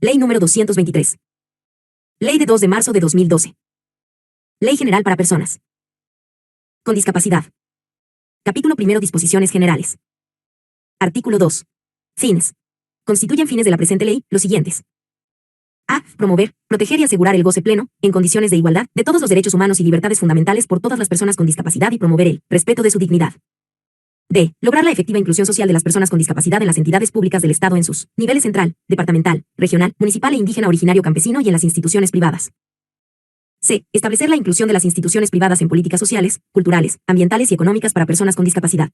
Ley número 223. Ley de 2 de marzo de 2012. Ley General para Personas con Discapacidad. Capítulo primero. Disposiciones generales. Artículo 2. Fines. Constituyen fines de la presente ley los siguientes. A. Promover, proteger y asegurar el goce pleno, en condiciones de igualdad, de todos los derechos humanos y libertades fundamentales por todas las personas con discapacidad y promover el respeto de su dignidad. D. Lograr la efectiva inclusión social de las personas con discapacidad en las entidades públicas del Estado en sus niveles central, departamental, regional, municipal e indígena originario campesino y en las instituciones privadas. C. Establecer la inclusión de las instituciones privadas en políticas sociales, culturales, ambientales y económicas para personas con discapacidad.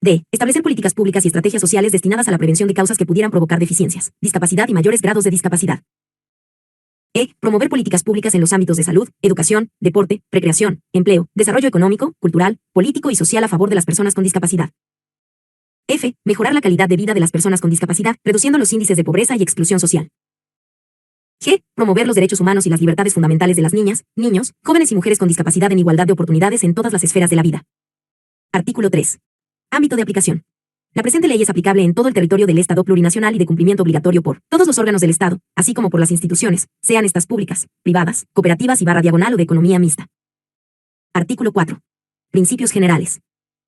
D. Establecer políticas públicas y estrategias sociales destinadas a la prevención de causas que pudieran provocar deficiencias, discapacidad y mayores grados de discapacidad. E. Promover políticas públicas en los ámbitos de salud, educación, deporte, recreación, empleo, desarrollo económico, cultural, político y social a favor de las personas con discapacidad. F. Mejorar la calidad de vida de las personas con discapacidad, reduciendo los índices de pobreza y exclusión social. G. Promover los derechos humanos y las libertades fundamentales de las niñas, niños, jóvenes y mujeres con discapacidad en igualdad de oportunidades en todas las esferas de la vida. Artículo 3. Ámbito de aplicación. La presente ley es aplicable en todo el territorio del Estado plurinacional y de cumplimiento obligatorio por todos los órganos del Estado, así como por las instituciones, sean estas públicas, privadas, cooperativas y /diagonal o de economía mixta. Artículo 4. Principios generales.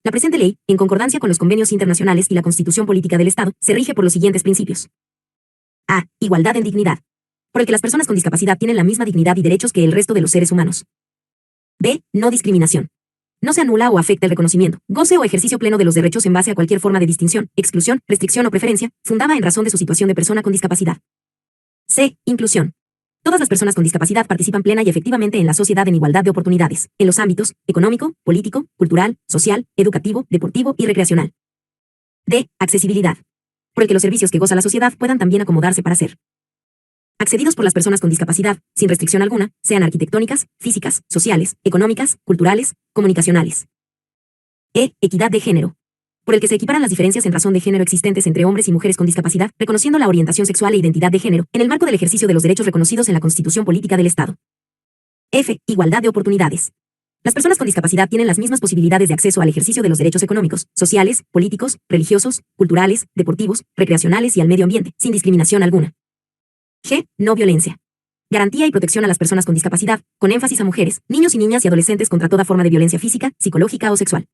La presente ley, en concordancia con los convenios internacionales y la Constitución Política del Estado, se rige por los siguientes principios. A. Igualdad en dignidad. Por el que las personas con discapacidad tienen la misma dignidad y derechos que el resto de los seres humanos. B. No discriminación. No se anula o afecta el reconocimiento, goce o ejercicio pleno de los derechos en base a cualquier forma de distinción, exclusión, restricción o preferencia, fundada en razón de su situación de persona con discapacidad. C. Inclusión. Todas las personas con discapacidad participan plena y efectivamente en la sociedad en igualdad de oportunidades, en los ámbitos económico, político, cultural, social, educativo, deportivo y recreacional. D. Accesibilidad. Por el que los servicios que goza la sociedad puedan también acomodarse para ser accedidos por las personas con discapacidad, sin restricción alguna, sean arquitectónicas, físicas, sociales, económicas, culturales, comunicacionales. E. Equidad de género. Por el que se equiparan las diferencias en razón de género existentes entre hombres y mujeres con discapacidad, reconociendo la orientación sexual e identidad de género, en el marco del ejercicio de los derechos reconocidos en la Constitución Política del Estado. F. Igualdad de oportunidades. Las personas con discapacidad tienen las mismas posibilidades de acceso al ejercicio de los derechos económicos, sociales, políticos, religiosos, culturales, deportivos, recreacionales y al medio ambiente, sin discriminación alguna. G. No violencia. Garantía y protección a las personas con discapacidad, con énfasis a mujeres, niños y niñas y adolescentes contra toda forma de violencia física, psicológica o sexual.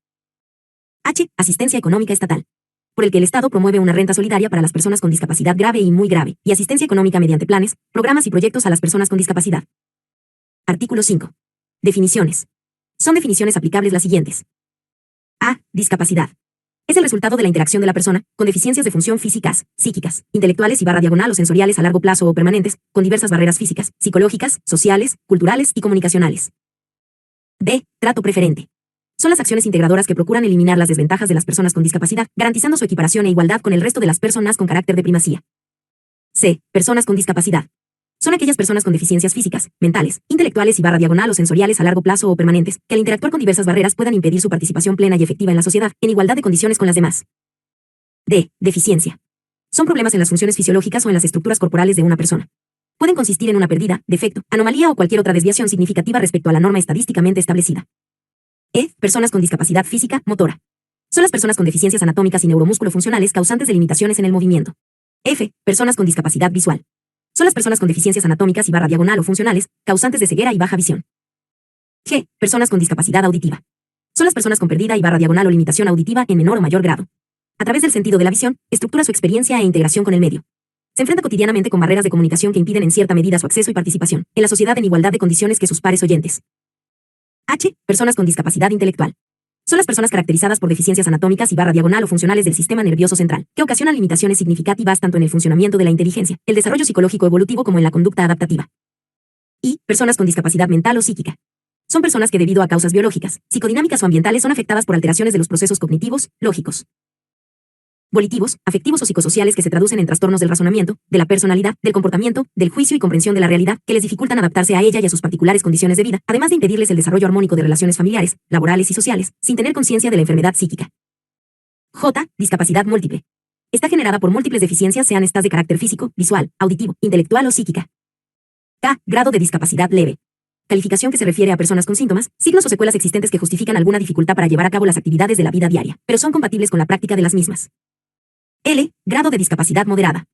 H. Asistencia económica estatal. Por el que el Estado promueve una renta solidaria para las personas con discapacidad grave y muy grave, y asistencia económica mediante planes, programas y proyectos a las personas con discapacidad. Artículo 5. Definiciones. Son definiciones aplicables las siguientes. A. Discapacidad. Es el resultado de la interacción de la persona, con deficiencias de función físicas, psíquicas, intelectuales y /diagonal o sensoriales a largo plazo o permanentes, con diversas barreras físicas, psicológicas, sociales, culturales y comunicacionales. B. Trato preferente. Son las acciones integradoras que procuran eliminar las desventajas de las personas con discapacidad, garantizando su equiparación e igualdad con el resto de las personas con carácter de primacía. C. Personas con discapacidad. Son aquellas personas con deficiencias físicas, mentales, intelectuales y /diagonal o sensoriales a largo plazo o permanentes, que al interactuar con diversas barreras puedan impedir su participación plena y efectiva en la sociedad, en igualdad de condiciones con las demás. D. Deficiencia. Son problemas en las funciones fisiológicas o en las estructuras corporales de una persona. Pueden consistir en una pérdida, defecto, anomalía o cualquier otra desviación significativa respecto a la norma estadísticamente establecida. E. Personas con discapacidad física, motora. Son las personas con deficiencias anatómicas y neuromúsculo funcionales causantes de limitaciones en el movimiento. F. Personas con discapacidad visual. Son las personas con deficiencias anatómicas y /diagonal o funcionales, causantes de ceguera y baja visión. G. Personas con discapacidad auditiva. Son las personas con pérdida y /diagonal o limitación auditiva en menor o mayor grado. A través del sentido de la visión, estructura su experiencia e integración con el medio. Se enfrenta cotidianamente con barreras de comunicación que impiden en cierta medida su acceso y participación en la sociedad en igualdad de condiciones que sus pares oyentes. H. Personas con discapacidad intelectual. Son las personas caracterizadas por deficiencias anatómicas y /diagonal o funcionales del sistema nervioso central, que ocasionan limitaciones significativas tanto en el funcionamiento de la inteligencia, el desarrollo psicológico evolutivo como en la conducta adaptativa. Y. Personas con discapacidad mental o psíquica. Son personas que debido a causas biológicas, psicodinámicas o ambientales son afectadas por alteraciones de los procesos cognitivos, lógicos, volitivos, afectivos o psicosociales que se traducen en trastornos del razonamiento, de la personalidad, del comportamiento, del juicio y comprensión de la realidad, que les dificultan adaptarse a ella y a sus particulares condiciones de vida, además de impedirles el desarrollo armónico de relaciones familiares, laborales y sociales, sin tener conciencia de la enfermedad psíquica. J. Discapacidad múltiple. Está generada por múltiples deficiencias, sean estas de carácter físico, visual, auditivo, intelectual o psíquica. K. Grado de discapacidad leve. Calificación que se refiere a personas con síntomas, signos o secuelas existentes que justifican alguna dificultad para llevar a cabo las actividades de la vida diaria, pero son compatibles con la práctica de las mismas. L. Grado de discapacidad moderada.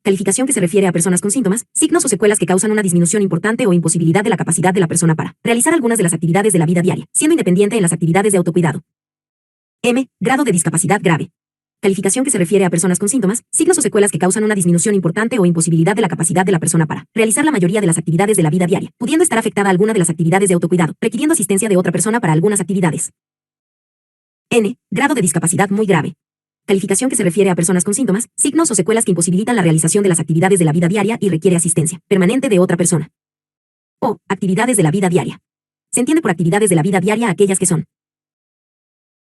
Calificación que se refiere a personas con síntomas, signos o secuelas que causan una disminución importante o imposibilidad de la capacidad de la persona para realizar algunas de las actividades de la vida diaria, siendo independiente en las actividades de autocuidado. M. Grado de discapacidad grave. Calificación que se refiere a personas con síntomas, signos o secuelas que causan una disminución importante o imposibilidad de la capacidad de la persona para realizar la mayoría de las actividades de la vida diaria, pudiendo estar afectada alguna de las actividades de autocuidado, requiriendo asistencia de otra persona para algunas actividades. N. Grado de discapacidad muy grave. Calificación que se refiere a personas con síntomas, signos o secuelas que imposibilitan la realización de las actividades de la vida diaria y requiere asistencia permanente de otra persona. O. Actividades de la vida diaria. Se entiende por actividades de la vida diaria aquellas que son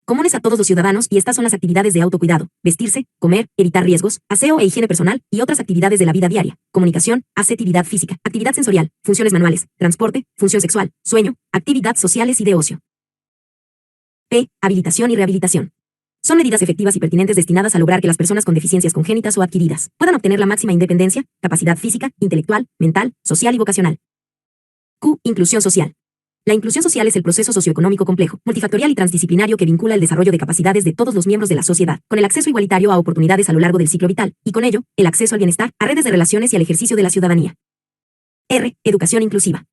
comunes a todos los ciudadanos, y estas son las actividades de autocuidado: vestirse, comer, evitar riesgos, aseo e higiene personal, y otras actividades de la vida diaria: comunicación, actividad física, actividad sensorial, funciones manuales, transporte, función sexual, sueño, actividad sociales y de ocio. P. Habilitación y rehabilitación. Son medidas efectivas y pertinentes destinadas a lograr que las personas con deficiencias congénitas o adquiridas puedan obtener la máxima independencia, capacidad física, intelectual, mental, social y vocacional. Q. Inclusión social. La inclusión social es el proceso socioeconómico complejo, multifactorial y transdisciplinario que vincula el desarrollo de capacidades de todos los miembros de la sociedad, con el acceso igualitario a oportunidades a lo largo del ciclo vital, y con ello, el acceso al bienestar, a redes de relaciones y al ejercicio de la ciudadanía. R. Educación inclusiva.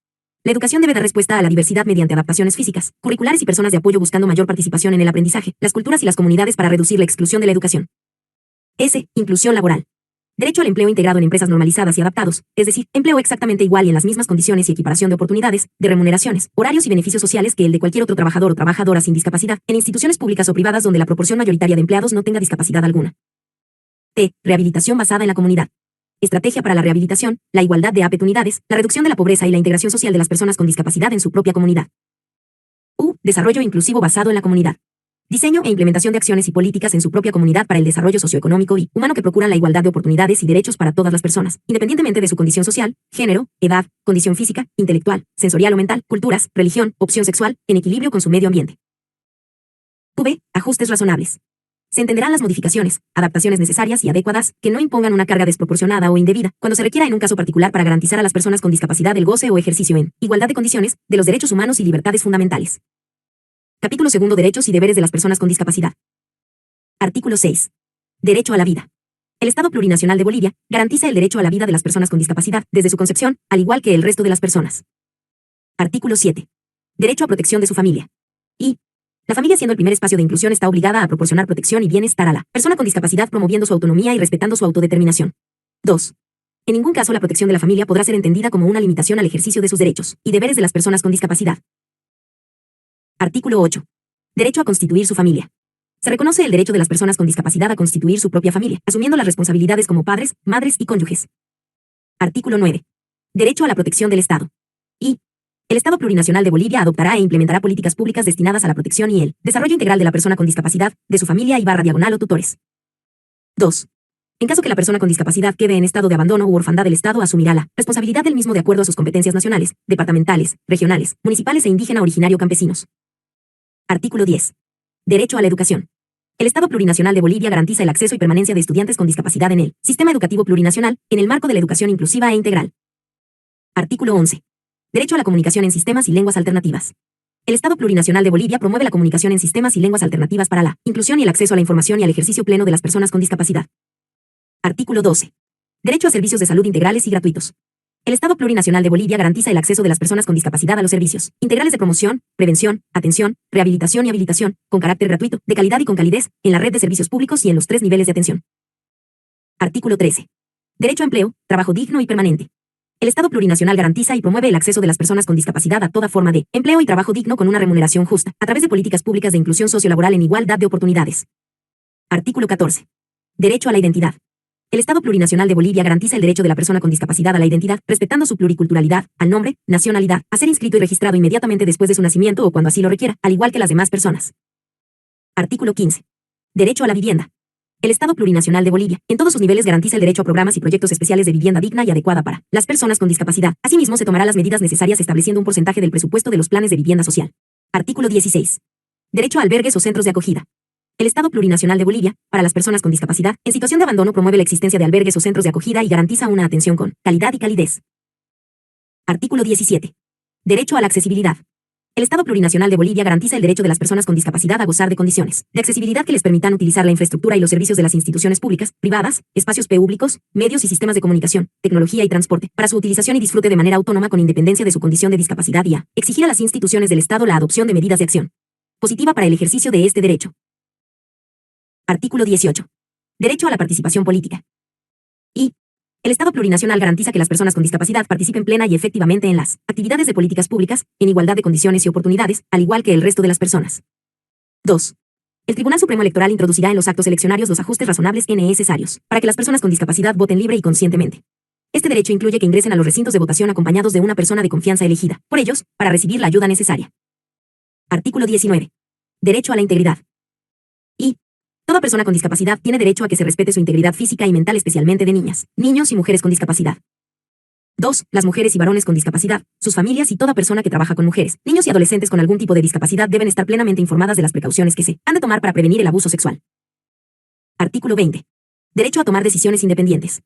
La educación debe dar respuesta a la diversidad mediante adaptaciones físicas, curriculares y personas de apoyo buscando mayor participación en el aprendizaje, las culturas y las comunidades para reducir la exclusión de la educación. S. Inclusión laboral. Derecho al empleo integrado en empresas normalizadas y adaptados, es decir, empleo exactamente igual y en las mismas condiciones y equiparación de oportunidades, de remuneraciones, horarios y beneficios sociales que el de cualquier otro trabajador o trabajadora sin discapacidad, en instituciones públicas o privadas donde la proporción mayoritaria de empleados no tenga discapacidad alguna. T. Rehabilitación basada en la comunidad. Estrategia para la rehabilitación, la igualdad de oportunidades, la reducción de la pobreza y la integración social de las personas con discapacidad en su propia comunidad. U. Desarrollo inclusivo basado en la comunidad. Diseño e implementación de acciones y políticas en su propia comunidad para el desarrollo socioeconómico y humano que procuran la igualdad de oportunidades y derechos para todas las personas, independientemente de su condición social, género, edad, condición física, intelectual, sensorial o mental, culturas, religión, opción sexual, en equilibrio con su medio ambiente. V. Ajustes razonables. Se entenderán las modificaciones, adaptaciones necesarias y adecuadas que no impongan una carga desproporcionada o indebida, cuando se requiera en un caso particular para garantizar a las personas con discapacidad el goce o ejercicio en igualdad de condiciones de los derechos humanos y libertades fundamentales. Capítulo 2. Derechos y deberes de las personas con discapacidad. Artículo 6. Derecho a la vida. El Estado Plurinacional de Bolivia garantiza el derecho a la vida de las personas con discapacidad desde su concepción, al igual que el resto de las personas. Artículo 7. Derecho a protección de su familia. Y la familia, siendo el primer espacio de inclusión, está obligada a proporcionar protección y bienestar a la persona con discapacidad, promoviendo su autonomía y respetando su autodeterminación. 2. En ningún caso la protección de la familia podrá ser entendida como una limitación al ejercicio de sus derechos y deberes de las personas con discapacidad. Artículo 8. Derecho a constituir su familia. Se reconoce el derecho de las personas con discapacidad a constituir su propia familia, asumiendo las responsabilidades como padres, madres y cónyuges. Artículo 9. Derecho a la protección del Estado. Y el Estado Plurinacional de Bolivia adoptará e implementará políticas públicas destinadas a la protección y el desarrollo integral de la persona con discapacidad, de su familia y / o tutores. 2. En caso que la persona con discapacidad quede en estado de abandono u orfandad, el Estado asumirá la responsabilidad del mismo de acuerdo a sus competencias nacionales, departamentales, regionales, municipales e indígena originario campesinos. Artículo 10. Derecho a la educación. El Estado Plurinacional de Bolivia garantiza el acceso y permanencia de estudiantes con discapacidad en el sistema educativo plurinacional, en el marco de la educación inclusiva e integral. Artículo 11. Derecho a la comunicación en sistemas y lenguas alternativas. El Estado Plurinacional de Bolivia promueve la comunicación en sistemas y lenguas alternativas para la inclusión y el acceso a la información y al ejercicio pleno de las personas con discapacidad. Artículo 12. Derecho a servicios de salud integrales y gratuitos. El Estado Plurinacional de Bolivia garantiza el acceso de las personas con discapacidad a los servicios integrales de promoción, prevención, atención, rehabilitación y habilitación, con carácter gratuito, de calidad y con calidez, en la red de servicios públicos y en los 3 niveles de atención. Artículo 13. Derecho a empleo, trabajo digno y permanente. El Estado Plurinacional garantiza y promueve el acceso de las personas con discapacidad a toda forma de empleo y trabajo digno con una remuneración justa, a través de políticas públicas de inclusión sociolaboral en igualdad de oportunidades. Artículo 14. Derecho a la identidad. El Estado Plurinacional de Bolivia garantiza el derecho de la persona con discapacidad a la identidad, respetando su pluriculturalidad, al nombre, nacionalidad, a ser inscrito y registrado inmediatamente después de su nacimiento o cuando así lo requiera, al igual que las demás personas. Artículo 15. Derecho a la vivienda. El Estado Plurinacional de Bolivia, en todos sus niveles, garantiza el derecho a programas y proyectos especiales de vivienda digna y adecuada para las personas con discapacidad. Asimismo, se tomará las medidas necesarias estableciendo un porcentaje del presupuesto de los planes de vivienda social. Artículo 16. Derecho a albergues o centros de acogida. El Estado Plurinacional de Bolivia, para las personas con discapacidad, en situación de abandono, promueve la existencia de albergues o centros de acogida y garantiza una atención con calidad y calidez. Artículo 17. Derecho a la accesibilidad. El Estado Plurinacional de Bolivia garantiza el derecho de las personas con discapacidad a gozar de condiciones de accesibilidad que les permitan utilizar la infraestructura y los servicios de las instituciones públicas, privadas, espacios públicos, medios y sistemas de comunicación, tecnología y transporte, para su utilización y disfrute de manera autónoma con independencia de su condición de discapacidad y a exigir a las instituciones del Estado la adopción de medidas de acción positiva para el ejercicio de este derecho. Artículo 18. Derecho a la participación política. Y el Estado plurinacional garantiza que las personas con discapacidad participen plena y efectivamente en las actividades de políticas públicas, en igualdad de condiciones y oportunidades, al igual que el resto de las personas. 2. El Tribunal Supremo Electoral introducirá en los actos eleccionarios los ajustes razonables necesarios para que las personas con discapacidad voten libre y conscientemente. Este derecho incluye que ingresen a los recintos de votación acompañados de una persona de confianza elegida por ellos para recibir la ayuda necesaria. Artículo 19. Derecho a la integridad. Y toda persona con discapacidad tiene derecho a que se respete su integridad física y mental, especialmente de niñas, niños y mujeres con discapacidad. 2. Las mujeres y varones con discapacidad, sus familias y toda persona que trabaja con mujeres, niños y adolescentes con algún tipo de discapacidad deben estar plenamente informadas de las precauciones que se han de tomar para prevenir el abuso sexual. Artículo 20. Derecho a tomar decisiones independientes.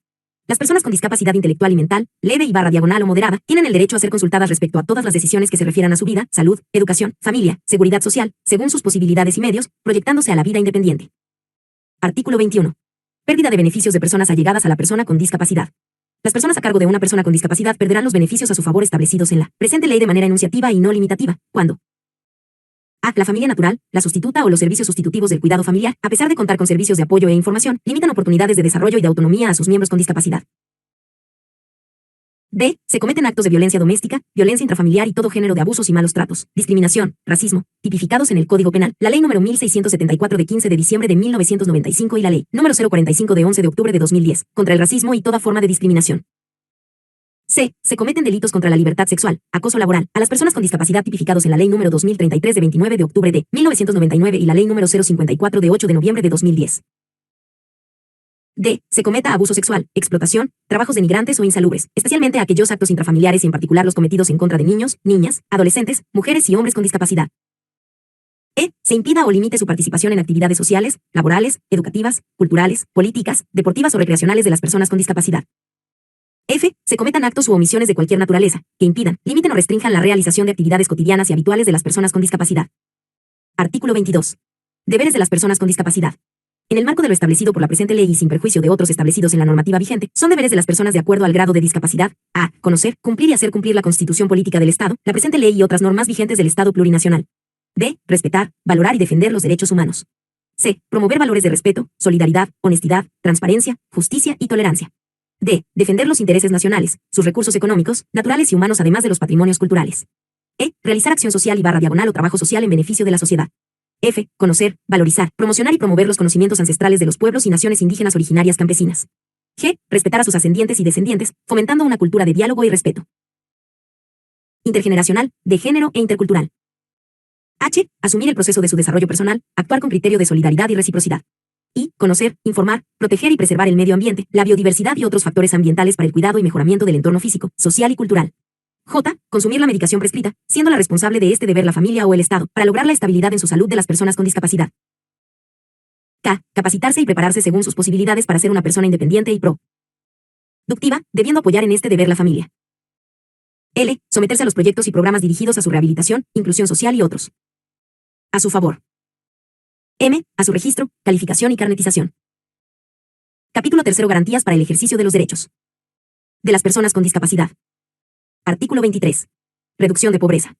Las personas con discapacidad intelectual y mental, leve y diagonal o moderada, tienen el derecho a ser consultadas respecto a todas las decisiones que se refieran a su vida, salud, educación, familia, seguridad social, según sus posibilidades y medios, proyectándose a la vida independiente. Artículo 21. Pérdida de beneficios de personas allegadas a la persona con discapacidad. Las personas a cargo de una persona con discapacidad perderán los beneficios a su favor establecidos en la presente ley de manera enunciativa y no limitativa, cuando a. La familia natural, la sustituta o los servicios sustitutivos del cuidado familiar, a pesar de contar con servicios de apoyo e información, limitan oportunidades de desarrollo y de autonomía a sus miembros con discapacidad. B. Se cometen actos de violencia doméstica, violencia intrafamiliar y todo género de abusos y malos tratos, discriminación, racismo, tipificados en el Código Penal, la Ley número 1674 de 15 de diciembre de 1995 y la Ley número 045 de 11 de octubre de 2010, contra el racismo y toda forma de discriminación. C. Se cometen delitos contra la libertad sexual, acoso laboral, a las personas con discapacidad tipificados en la Ley número 2033 de 29 de octubre de 1999 y la Ley número 054 de 8 de noviembre de 2010. D. Se cometa abuso sexual, explotación, trabajos denigrantes o insalubres, especialmente aquellos actos intrafamiliares y en particular los cometidos en contra de niños, niñas, adolescentes, mujeres y hombres con discapacidad. E. Se impida o limite su participación en actividades sociales, laborales, educativas, culturales, políticas, deportivas o recreacionales de las personas con discapacidad. F. Se cometan actos u omisiones de cualquier naturaleza, que impidan, limiten o restrinjan la realización de actividades cotidianas y habituales de las personas con discapacidad. Artículo 22. Deberes de las personas con discapacidad. En el marco de lo establecido por la presente ley y sin perjuicio de otros establecidos en la normativa vigente, son deberes de las personas de acuerdo al grado de discapacidad: a. Conocer, cumplir y hacer cumplir la Constitución Política del Estado, la presente ley y otras normas vigentes del Estado plurinacional. b. Respetar, valorar y defender los derechos humanos. c. Promover valores de respeto, solidaridad, honestidad, transparencia, justicia y tolerancia. d. Defender los intereses nacionales, sus recursos económicos, naturales y humanos, además de los patrimonios culturales. e. Realizar acción social y diagonal o trabajo social en beneficio de la sociedad. F. Conocer, valorizar, promocionar y promover los conocimientos ancestrales de los pueblos y naciones indígenas originarias campesinas. G. Respetar a sus ascendientes y descendientes, fomentando una cultura de diálogo y respeto intergeneracional, de género e intercultural. H. Asumir el proceso de su desarrollo personal, actuar con criterio de solidaridad y reciprocidad. I. Conocer, informar, proteger y preservar el medio ambiente, la biodiversidad y otros factores ambientales para el cuidado y mejoramiento del entorno físico, social y cultural. J. Consumir la medicación prescrita, siendo la responsable de este deber la familia o el Estado, para lograr la estabilidad en su salud de las personas con discapacidad. K. Capacitarse y prepararse según sus posibilidades para ser una persona independiente y productiva, debiendo apoyar en este deber la familia. L. Someterse a los proyectos y programas dirigidos a su rehabilitación, inclusión social y otros. A su favor. M. A su registro, calificación y carnetización. Capítulo 3. Garantías para el ejercicio de los derechos de las personas con discapacidad. Artículo 23. Reducción de pobreza.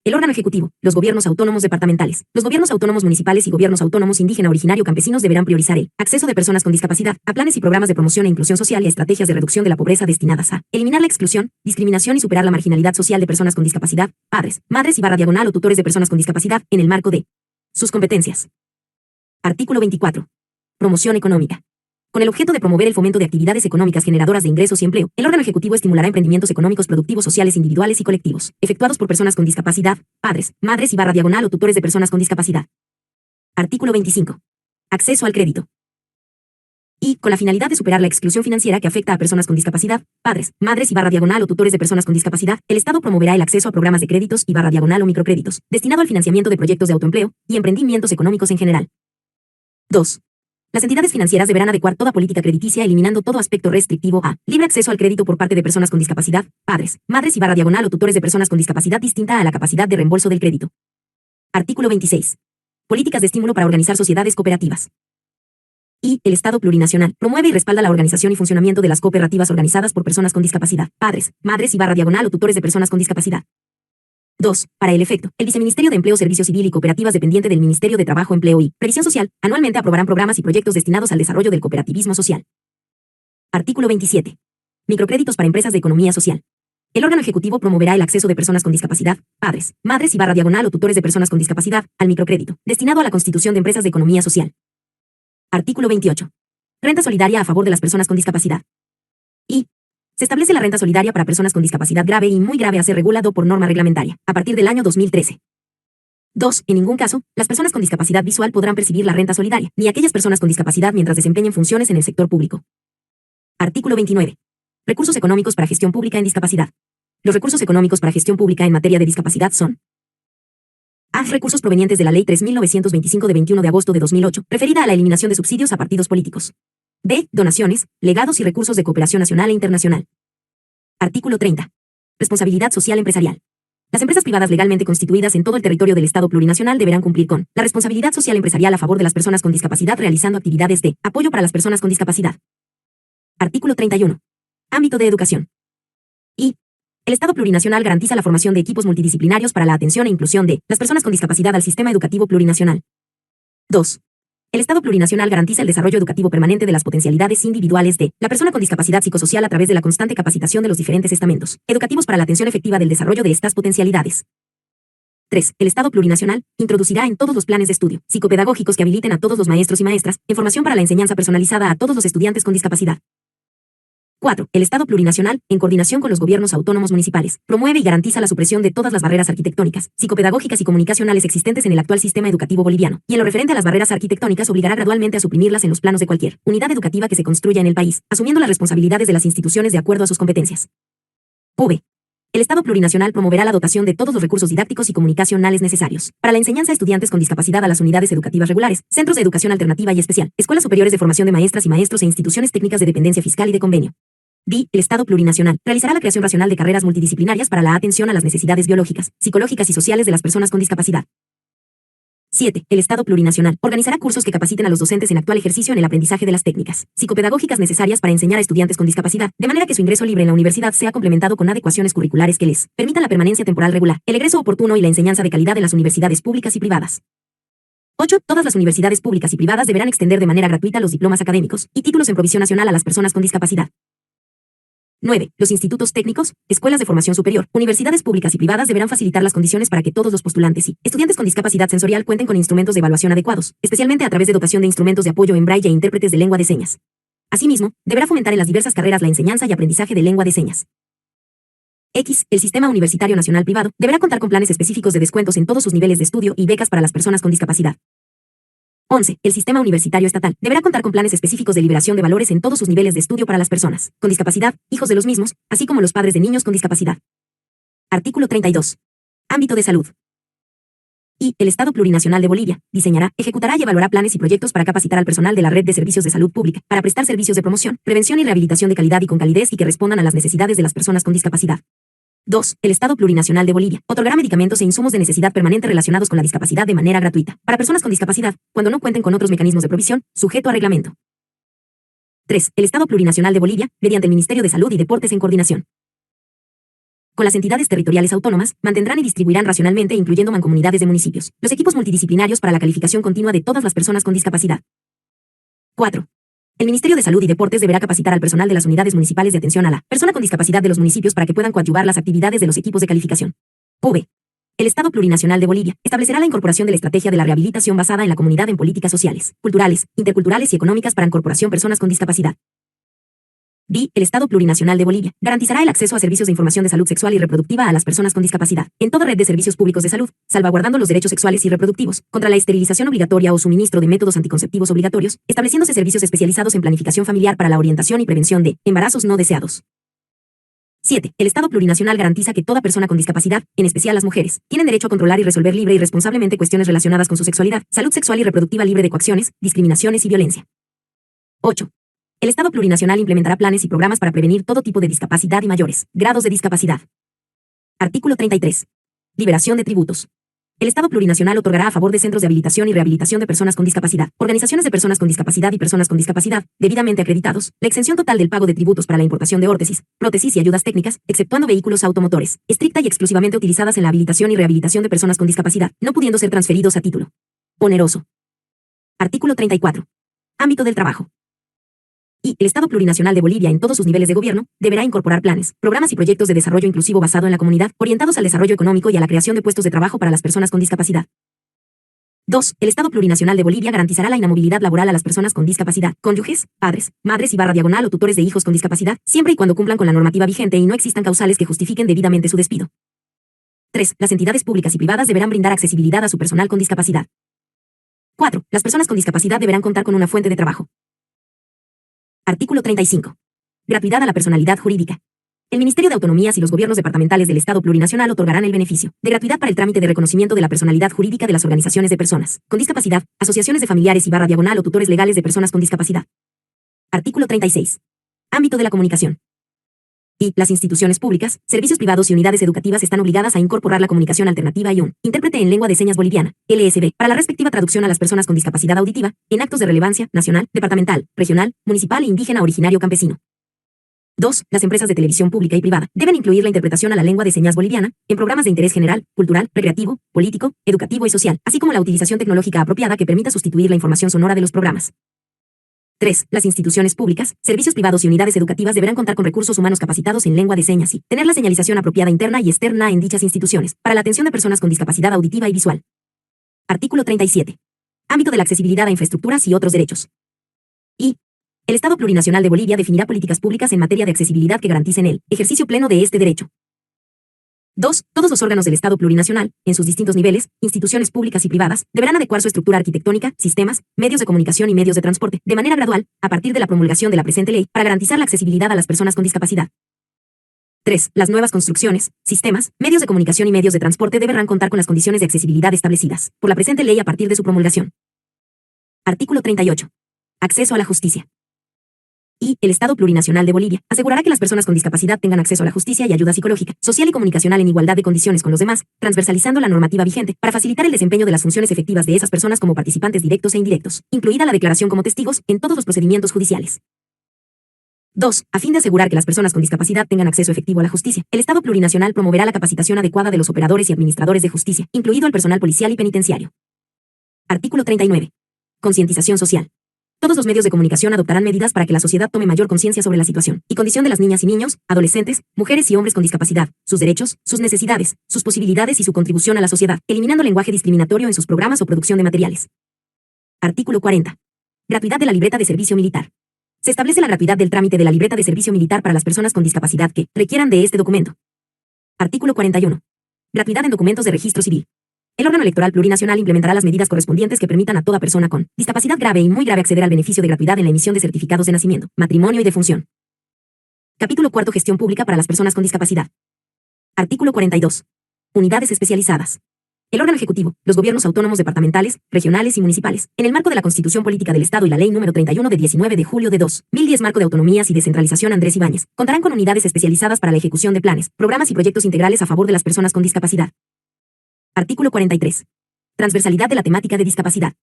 El órgano ejecutivo, los gobiernos autónomos departamentales, los gobiernos autónomos municipales y gobiernos autónomos indígena originario campesinos deberán priorizar el acceso de personas con discapacidad a planes y programas de promoción e inclusión social y a estrategias de reducción de la pobreza destinadas a eliminar la exclusión, discriminación y superar la marginalidad social de personas con discapacidad, padres, madres y diagonal o tutores de personas con discapacidad, en el marco de sus competencias. Artículo 24. Promoción económica. Con el objeto de promover el fomento de actividades económicas generadoras de ingresos y empleo, el órgano ejecutivo estimulará emprendimientos económicos productivos sociales individuales y colectivos, efectuados por personas con discapacidad, padres, madres y diagonal o tutores de personas con discapacidad. Artículo 25. Acceso al crédito. Y, con la finalidad de superar la exclusión financiera que afecta a personas con discapacidad, padres, madres y diagonal o tutores de personas con discapacidad, el Estado promoverá el acceso a programas de créditos y diagonal o microcréditos, destinado al financiamiento de proyectos de autoempleo y emprendimientos económicos en general. 2. Las entidades financieras deberán adecuar toda política crediticia eliminando todo aspecto restrictivo a libre acceso al crédito por parte de personas con discapacidad, padres, madres y /diagonal o tutores de personas con discapacidad distinta a la capacidad de reembolso del crédito. Artículo 26. Políticas de estímulo para organizar sociedades cooperativas. Y el Estado plurinacional promueve y respalda la organización y funcionamiento de las cooperativas organizadas por personas con discapacidad, padres, madres y /diagonal o tutores de personas con discapacidad. 2. Para el efecto, el Viceministerio de Empleo, Servicio Civil y Cooperativas dependiente del Ministerio de Trabajo, Empleo y Previsión Social, anualmente aprobarán programas y proyectos destinados al desarrollo del cooperativismo social. Artículo 27. Microcréditos para empresas de economía social. El órgano ejecutivo promoverá el acceso de personas con discapacidad, padres, madres y /diagonal o tutores de personas con discapacidad, al microcrédito, destinado a la constitución de empresas de economía social. Artículo 28. Renta solidaria a favor de las personas con discapacidad. Y se establece la renta solidaria para personas con discapacidad grave y muy grave a ser regulado por norma reglamentaria, a partir del año 2013. 2. En ningún caso, las personas con discapacidad visual podrán percibir la renta solidaria, ni aquellas personas con discapacidad mientras desempeñen funciones en el sector público. Artículo 29. Recursos económicos para gestión pública en discapacidad. Los recursos económicos para gestión pública en materia de discapacidad son: A. Recursos provenientes de la Ley 3.925 de 21 de agosto de 2008, referida a la eliminación de subsidios a partidos políticos. B. Donaciones, legados y recursos de cooperación nacional e internacional. Artículo 30. Responsabilidad social empresarial. Las empresas privadas legalmente constituidas en todo el territorio del Estado plurinacional deberán cumplir con la responsabilidad social empresarial a favor de las personas con discapacidad realizando actividades de apoyo para las personas con discapacidad. Artículo 31. Ámbito de educación. Y el Estado plurinacional garantiza la formación de equipos multidisciplinarios para la atención e inclusión de las personas con discapacidad al sistema educativo plurinacional. 2. El Estado plurinacional garantiza el desarrollo educativo permanente de las potencialidades individuales de la persona con discapacidad psicosocial a través de la constante capacitación de los diferentes estamentos educativos para la atención efectiva del desarrollo de estas potencialidades. 3. El Estado plurinacional introducirá en todos los planes de estudio psicopedagógicos que habiliten a todos los maestros y maestras en formación para la enseñanza personalizada a todos los estudiantes con discapacidad. 4. El Estado plurinacional, en coordinación con los gobiernos autónomos municipales, promueve y garantiza la supresión de todas las barreras arquitectónicas, psicopedagógicas y comunicacionales existentes en el actual sistema educativo boliviano, y en lo referente a las barreras arquitectónicas obligará gradualmente a suprimirlas en los planos de cualquier unidad educativa que se construya en el país, asumiendo las responsabilidades de las instituciones de acuerdo a sus competencias. V. El Estado plurinacional promoverá la dotación de todos los recursos didácticos y comunicacionales necesarios para la enseñanza a estudiantes con discapacidad a las unidades educativas regulares, centros de educación alternativa y especial, escuelas superiores de formación de maestras y maestros e instituciones técnicas de dependencia fiscal y de convenio. D. El Estado plurinacional realizará la creación racional de carreras multidisciplinarias para la atención a las necesidades biológicas, psicológicas y sociales de las personas con discapacidad. 7. El Estado plurinacional organizará cursos que capaciten a los docentes en actual ejercicio en el aprendizaje de las técnicas psicopedagógicas necesarias para enseñar a estudiantes con discapacidad, de manera que su ingreso libre en la universidad sea complementado con adecuaciones curriculares que les permitan la permanencia temporal regular, el egreso oportuno y la enseñanza de calidad en las universidades públicas y privadas. 8. Todas las universidades públicas y privadas deberán extender de manera gratuita los diplomas académicos y títulos en provisión nacional a las personas con discapacidad. 9. Los institutos técnicos, escuelas de formación superior, universidades públicas y privadas deberán facilitar las condiciones para que todos los postulantes y estudiantes con discapacidad sensorial cuenten con instrumentos de evaluación adecuados, especialmente a través de dotación de instrumentos de apoyo en braille e intérpretes de lengua de señas. Asimismo, deberá fomentar en las diversas carreras la enseñanza y aprendizaje de lengua de señas. X. El Sistema Universitario Nacional Privado deberá contar con planes específicos de descuentos en todos sus niveles de estudio y becas para las personas con discapacidad. 11. El Sistema Universitario Estatal deberá contar con planes específicos de liberación de valores en todos sus niveles de estudio para las personas con discapacidad, hijos de los mismos, así como los padres de niños con discapacidad. Artículo 32. Ámbito de salud. Y el Estado Plurinacional de Bolivia diseñará, ejecutará y evaluará planes y proyectos para capacitar al personal de la red de servicios de salud pública para prestar servicios de promoción, prevención y rehabilitación de calidad y con calidez y que respondan a las necesidades de las personas con discapacidad. 2. El Estado Plurinacional de Bolivia otorgará medicamentos e insumos de necesidad permanente relacionados con la discapacidad de manera gratuita para personas con discapacidad, cuando no cuenten con otros mecanismos de provisión, sujeto a reglamento. 3. El Estado Plurinacional de Bolivia, mediante el Ministerio de Salud y Deportes en coordinación con las entidades territoriales autónomas, mantendrán y distribuirán racionalmente, incluyendo mancomunidades de municipios, los equipos multidisciplinarios para la calificación continua de todas las personas con discapacidad. 4. El Ministerio de Salud y Deportes deberá capacitar al personal de las unidades municipales de atención a la persona con discapacidad de los municipios para que puedan coadyuvar las actividades de los equipos de calificación. V. El Estado Plurinacional de Bolivia establecerá la incorporación de la estrategia de la rehabilitación basada en la comunidad en políticas sociales, culturales, interculturales y económicas para incorporación personas con discapacidad. D. El Estado Plurinacional de Bolivia garantizará el acceso a servicios de información de salud sexual y reproductiva a las personas con discapacidad, en toda red de servicios públicos de salud, salvaguardando los derechos sexuales y reproductivos, contra la esterilización obligatoria o suministro de métodos anticonceptivos obligatorios, estableciéndose servicios especializados en planificación familiar para la orientación y prevención de embarazos no deseados. 7. El Estado Plurinacional garantiza que toda persona con discapacidad, en especial las mujeres, tienen derecho a controlar y resolver libre y responsablemente cuestiones relacionadas con su sexualidad, salud sexual y reproductiva libre de coacciones, discriminaciones y violencia. 8. El Estado plurinacional implementará planes y programas para prevenir todo tipo de discapacidad y mayores grados de discapacidad. Artículo 33. Liberación de tributos. El Estado plurinacional otorgará a favor de centros de habilitación y rehabilitación de personas con discapacidad, organizaciones de personas con discapacidad y personas con discapacidad, debidamente acreditados, la exención total del pago de tributos para la importación de órtesis, prótesis y ayudas técnicas, exceptuando vehículos automotores, estricta y exclusivamente utilizadas en la habilitación y rehabilitación de personas con discapacidad, no pudiendo ser transferidos a título oneroso. Artículo 34. Ámbito del trabajo. Y el Estado plurinacional de Bolivia en todos sus niveles de gobierno deberá incorporar planes, programas y proyectos de desarrollo inclusivo basado en la comunidad, orientados al desarrollo económico y a la creación de puestos de trabajo para las personas con discapacidad. 2. El Estado plurinacional de Bolivia garantizará la inamovilidad laboral a las personas con discapacidad, cónyuges, padres, madres y / o tutores de hijos con discapacidad, siempre y cuando cumplan con la normativa vigente y no existan causales que justifiquen debidamente su despido. 3. Las entidades públicas y privadas deberán brindar accesibilidad a su personal con discapacidad. 4. Las personas con discapacidad deberán contar con una fuente de trabajo. Artículo 35. Gratuidad a la personalidad jurídica. El Ministerio de Autonomías y los gobiernos departamentales del Estado plurinacional otorgarán el beneficio de gratuidad para el trámite de reconocimiento de la personalidad jurídica de las organizaciones de personas con discapacidad, asociaciones de familiares y / o tutores legales de personas con discapacidad. Artículo 36. Ámbito de la comunicación. Y las instituciones públicas, servicios privados y unidades educativas están obligadas a incorporar la comunicación alternativa y un intérprete en lengua de señas boliviana, LSB, para la respectiva traducción a las personas con discapacidad auditiva, en actos de relevancia nacional, departamental, regional, municipal e indígena originario campesino. 2. Las empresas de televisión pública y privada deben incluir la interpretación a la lengua de señas boliviana en programas de interés general, cultural, recreativo, político, educativo y social, así como la utilización tecnológica apropiada que permita sustituir la información sonora de los programas. 3. Las instituciones públicas, servicios privados y unidades educativas deberán contar con recursos humanos capacitados en lengua de señas y tener la señalización apropiada interna y externa en dichas instituciones para la atención de personas con discapacidad auditiva y visual. Artículo 37. Ámbito de la accesibilidad a infraestructuras y otros derechos. Y el Estado plurinacional de Bolivia definirá políticas públicas en materia de accesibilidad que garanticen el ejercicio pleno de este derecho. 2. Todos los órganos del Estado plurinacional, en sus distintos niveles, instituciones públicas y privadas, deberán adecuar su estructura arquitectónica, sistemas, medios de comunicación y medios de transporte, de manera gradual, a partir de la promulgación de la presente ley, para garantizar la accesibilidad a las personas con discapacidad. 3. Las nuevas construcciones, sistemas, medios de comunicación y medios de transporte deberán contar con las condiciones de accesibilidad establecidas por la presente ley a partir de su promulgación. Artículo 38. Acceso a la justicia. Y el Estado plurinacional de Bolivia asegurará que las personas con discapacidad tengan acceso a la justicia y ayuda psicológica, social y comunicacional en igualdad de condiciones con los demás, transversalizando la normativa vigente para facilitar el desempeño de las funciones efectivas de esas personas como participantes directos e indirectos, incluida la declaración como testigos en todos los procedimientos judiciales. 2. A fin de asegurar que las personas con discapacidad tengan acceso efectivo a la justicia, el Estado plurinacional promoverá la capacitación adecuada de los operadores y administradores de justicia, incluido el personal policial y penitenciario. Artículo 39. Concientización social. Todos los medios de comunicación adoptarán medidas para que la sociedad tome mayor conciencia sobre la situación y condición de las niñas y niños, adolescentes, mujeres y hombres con discapacidad, sus derechos, sus necesidades, sus posibilidades y su contribución a la sociedad, eliminando lenguaje discriminatorio en sus programas o producción de materiales. Artículo 40. Gratuidad de la libreta de servicio militar. Se establece la gratuidad del trámite de la libreta de servicio militar para las personas con discapacidad que requieran de este documento. Artículo 41. Gratuidad en documentos de registro civil. El órgano electoral plurinacional implementará las medidas correspondientes que permitan a toda persona con discapacidad grave y muy grave acceder al beneficio de gratuidad en la emisión de certificados de nacimiento, matrimonio y defunción. Capítulo 4. Gestión pública para las personas con discapacidad. Artículo 42. Unidades especializadas. El órgano ejecutivo, los gobiernos autónomos departamentales, regionales y municipales, en el marco de la Constitución Política del Estado y la Ley número 31 de 19 de julio de 2010 Marco de Autonomías y Descentralización Andrés Ibáñez, contarán con unidades especializadas para la ejecución de planes, programas y proyectos integrales a favor de las personas con discapacidad. Artículo 43. Transversalidad de la temática de discapacidad.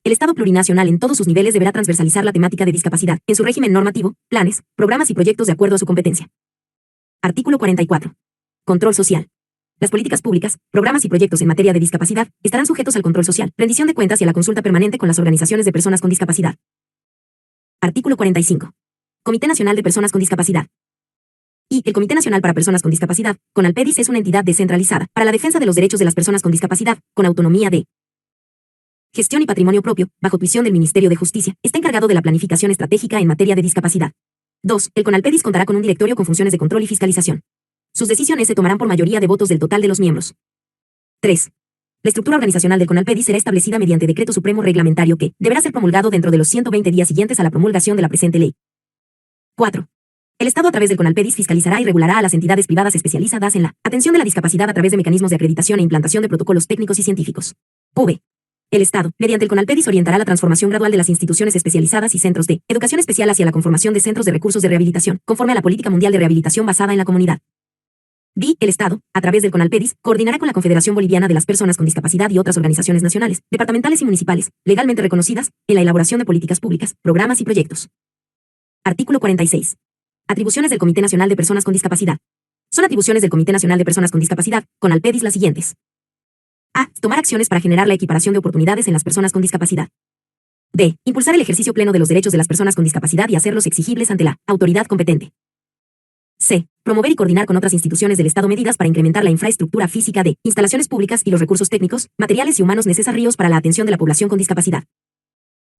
El Estado plurinacional en todos sus niveles deberá transversalizar la temática de discapacidad en su régimen normativo, planes, programas y proyectos de acuerdo a su competencia. Artículo 44. Control social. Las políticas públicas, programas y proyectos en materia de discapacidad estarán sujetos al control social, rendición de cuentas y a la consulta permanente con las organizaciones de personas con discapacidad. Artículo 45. Comité Nacional de Personas con Discapacidad. Y el Comité Nacional para Personas con Discapacidad, CONALPEDIS, es una entidad descentralizada para la defensa de los derechos de las personas con discapacidad, con autonomía de gestión y patrimonio propio, bajo tuición del Ministerio de Justicia. Está encargado de la planificación estratégica en materia de discapacidad. 2. El CONALPEDIS contará con un directorio con funciones de control y fiscalización. Sus decisiones se tomarán por mayoría de votos del total de los miembros. 3. La estructura organizacional del CONALPEDIS será establecida mediante decreto supremo reglamentario que deberá ser promulgado dentro de los 120 días siguientes a la promulgación de la presente ley. 4. El Estado a través del CONALPEDIS fiscalizará y regulará a las entidades privadas especializadas en la atención de la discapacidad a través de mecanismos de acreditación e implantación de protocolos técnicos y científicos. PUBE. El Estado, mediante el CONALPEDIS, orientará la transformación gradual de las instituciones especializadas y centros de educación especial hacia la conformación de centros de recursos de rehabilitación, conforme a la política mundial de rehabilitación basada en la comunidad. D. El Estado, a través del CONALPEDIS, coordinará con la Confederación Boliviana de las Personas con Discapacidad y otras organizaciones nacionales, departamentales y municipales, legalmente reconocidas, en la elaboración de políticas públicas, programas y proyectos. Artículo 46. Atribuciones del Comité Nacional de Personas con Discapacidad. Son atribuciones del Comité Nacional de Personas con Discapacidad, CONALPEDIS, las siguientes. A. Tomar acciones para generar la equiparación de oportunidades en las personas con discapacidad. B. Impulsar el ejercicio pleno de los derechos de las personas con discapacidad y hacerlos exigibles ante la autoridad competente. C. Promover y coordinar con otras instituciones del Estado medidas para incrementar la infraestructura física de instalaciones públicas y los recursos técnicos, materiales y humanos necesarios para la atención de la población con discapacidad.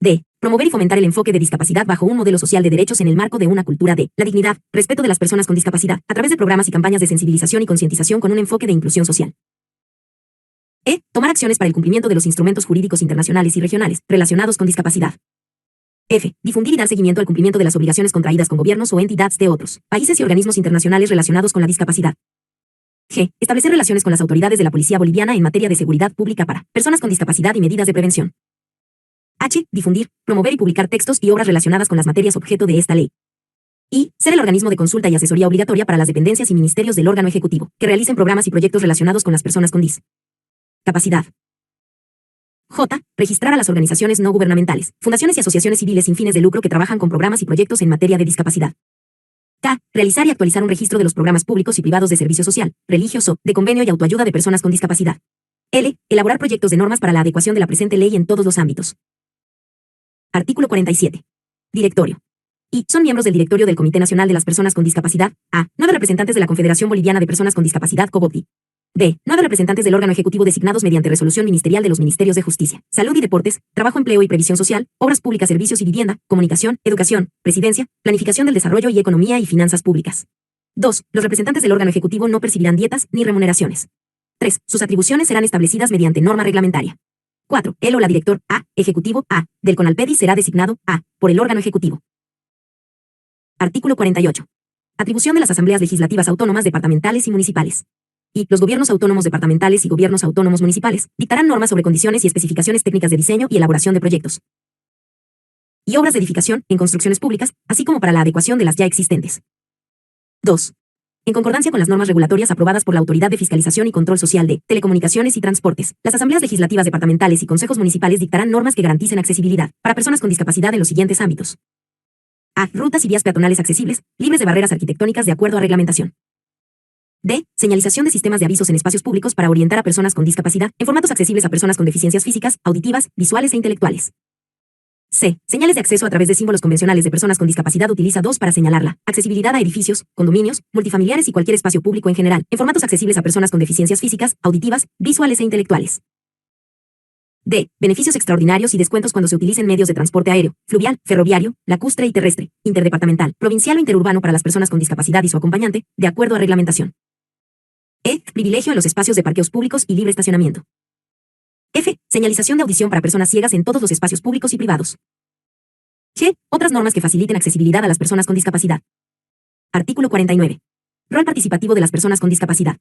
D. Promover y fomentar el enfoque de discapacidad bajo un modelo social de derechos en el marco de una cultura de la dignidad, respeto de las personas con discapacidad, a través de programas y campañas de sensibilización y concientización con un enfoque de inclusión social. E. Tomar acciones para el cumplimiento de los instrumentos jurídicos internacionales y regionales relacionados con discapacidad. F. Difundir y dar seguimiento al cumplimiento de las obligaciones contraídas con gobiernos o entidades de otros países y organismos internacionales relacionados con la discapacidad. G. Establecer relaciones con las autoridades de la Policía Boliviana en materia de seguridad pública para personas con discapacidad y medidas de prevención. H. Difundir, promover y publicar textos y obras relacionadas con las materias objeto de esta ley. Y. Ser el organismo de consulta y asesoría obligatoria para las dependencias y ministerios del órgano ejecutivo, que realicen programas y proyectos relacionados con las personas con discapacidad. J. Registrar a las organizaciones no gubernamentales, fundaciones y asociaciones civiles sin fines de lucro que trabajan con programas y proyectos en materia de discapacidad. K. Realizar y actualizar un registro de los programas públicos y privados de servicio social, religioso, de convenio y autoayuda de personas con discapacidad. L. Elaborar proyectos de normas para la adecuación de la presente ley en todos los ámbitos. Artículo 47. Directorio. Y. Son miembros del directorio del Comité Nacional de las Personas con Discapacidad. A. 9 representantes de la Confederación Boliviana de Personas con Discapacidad, COBODI. B. 9 representantes del órgano ejecutivo designados mediante resolución ministerial de los Ministerios de Justicia, Salud y Deportes, Trabajo, Empleo y Previsión Social, Obras Públicas, Servicios y Vivienda, Comunicación, Educación, Presidencia, Planificación del Desarrollo y Economía y Finanzas Públicas. 2. Los representantes del órgano ejecutivo no percibirán dietas ni remuneraciones. 3. Sus atribuciones serán establecidas mediante norma reglamentaria. 4. El o la director A, ejecutivo A, del CONALPEDIS será designado A, por el órgano ejecutivo. Artículo 48. Atribución de las asambleas legislativas autónomas departamentales y municipales. Y. Los gobiernos autónomos departamentales y gobiernos autónomos municipales dictarán normas sobre condiciones y especificaciones técnicas de diseño y elaboración de proyectos y obras de edificación en construcciones públicas, así como para la adecuación de las ya existentes. 2. En concordancia con las normas regulatorias aprobadas por la Autoridad de Fiscalización y Control Social de Telecomunicaciones y Transportes, las asambleas legislativas departamentales y consejos municipales dictarán normas que garanticen accesibilidad para personas con discapacidad en los siguientes ámbitos. A. Rutas y vías peatonales accesibles, libres de barreras arquitectónicas de acuerdo a reglamentación. D. Señalización de sistemas de avisos en espacios públicos para orientar a personas con discapacidad en formatos accesibles a personas con deficiencias físicas, auditivas, visuales e intelectuales. C. Señales de acceso a través de símbolos convencionales de personas con discapacidad. Utiliza 2 para señalarla. Accesibilidad a edificios, condominios, multifamiliares y cualquier espacio público en general, en formatos accesibles a personas con deficiencias físicas, auditivas, visuales e intelectuales. D. Beneficios extraordinarios y descuentos cuando se utilicen medios de transporte aéreo, fluvial, ferroviario, lacustre y terrestre, interdepartamental, provincial o interurbano para las personas con discapacidad y su acompañante, de acuerdo a reglamentación. E. Privilegio en los espacios de parqueos públicos y libre estacionamiento. F. Señalización de audición para personas ciegas en todos los espacios públicos y privados. G. Otras normas que faciliten accesibilidad a las personas con discapacidad. Artículo 49. Rol participativo de las personas con discapacidad.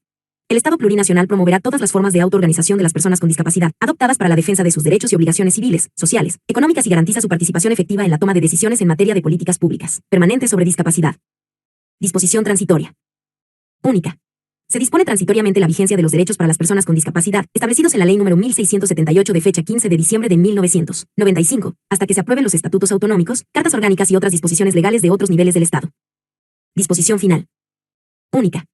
El Estado plurinacional promoverá todas las formas de autoorganización de las personas con discapacidad, adoptadas para la defensa de sus derechos y obligaciones civiles, sociales, económicas y garantiza su participación efectiva en la toma de decisiones en materia de políticas públicas permanentes sobre discapacidad. Disposición transitoria. Única. Se dispone transitoriamente la vigencia de los derechos para las personas con discapacidad, establecidos en la Ley número 1678 de fecha 15 de diciembre de 1995, hasta que se aprueben los estatutos autonómicos, cartas orgánicas y otras disposiciones legales de otros niveles del Estado. Disposición final. Única.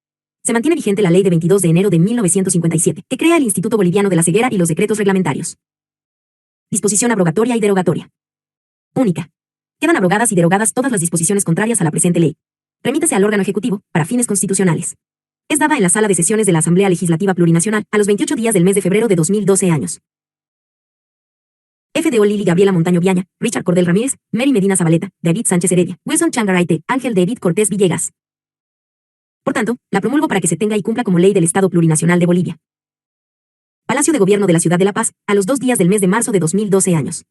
Se mantiene vigente la Ley de 22 de enero de 1957, que crea el Instituto Boliviano de la Ceguera y los decretos reglamentarios. Disposición abrogatoria y derogatoria. Única. Quedan abrogadas y derogadas todas las disposiciones contrarias a la presente ley. Remítase al órgano ejecutivo, para fines constitucionales. Es dada en la sala de sesiones de la Asamblea Legislativa Plurinacional, a los 28 días del mes de febrero de 2012 años. F.D.O. Lili Gabriela Montaño Viaña, Richard Cordel Ramírez, Mary Medina Zabaleta, David Sánchez Heredia, Wilson Changaraite, Ángel David Cortés Villegas. Por tanto, la promulgo para que se tenga y cumpla como ley del Estado Plurinacional de Bolivia. Palacio de Gobierno de la Ciudad de La Paz, a los 2 días del mes de marzo de 2012 años.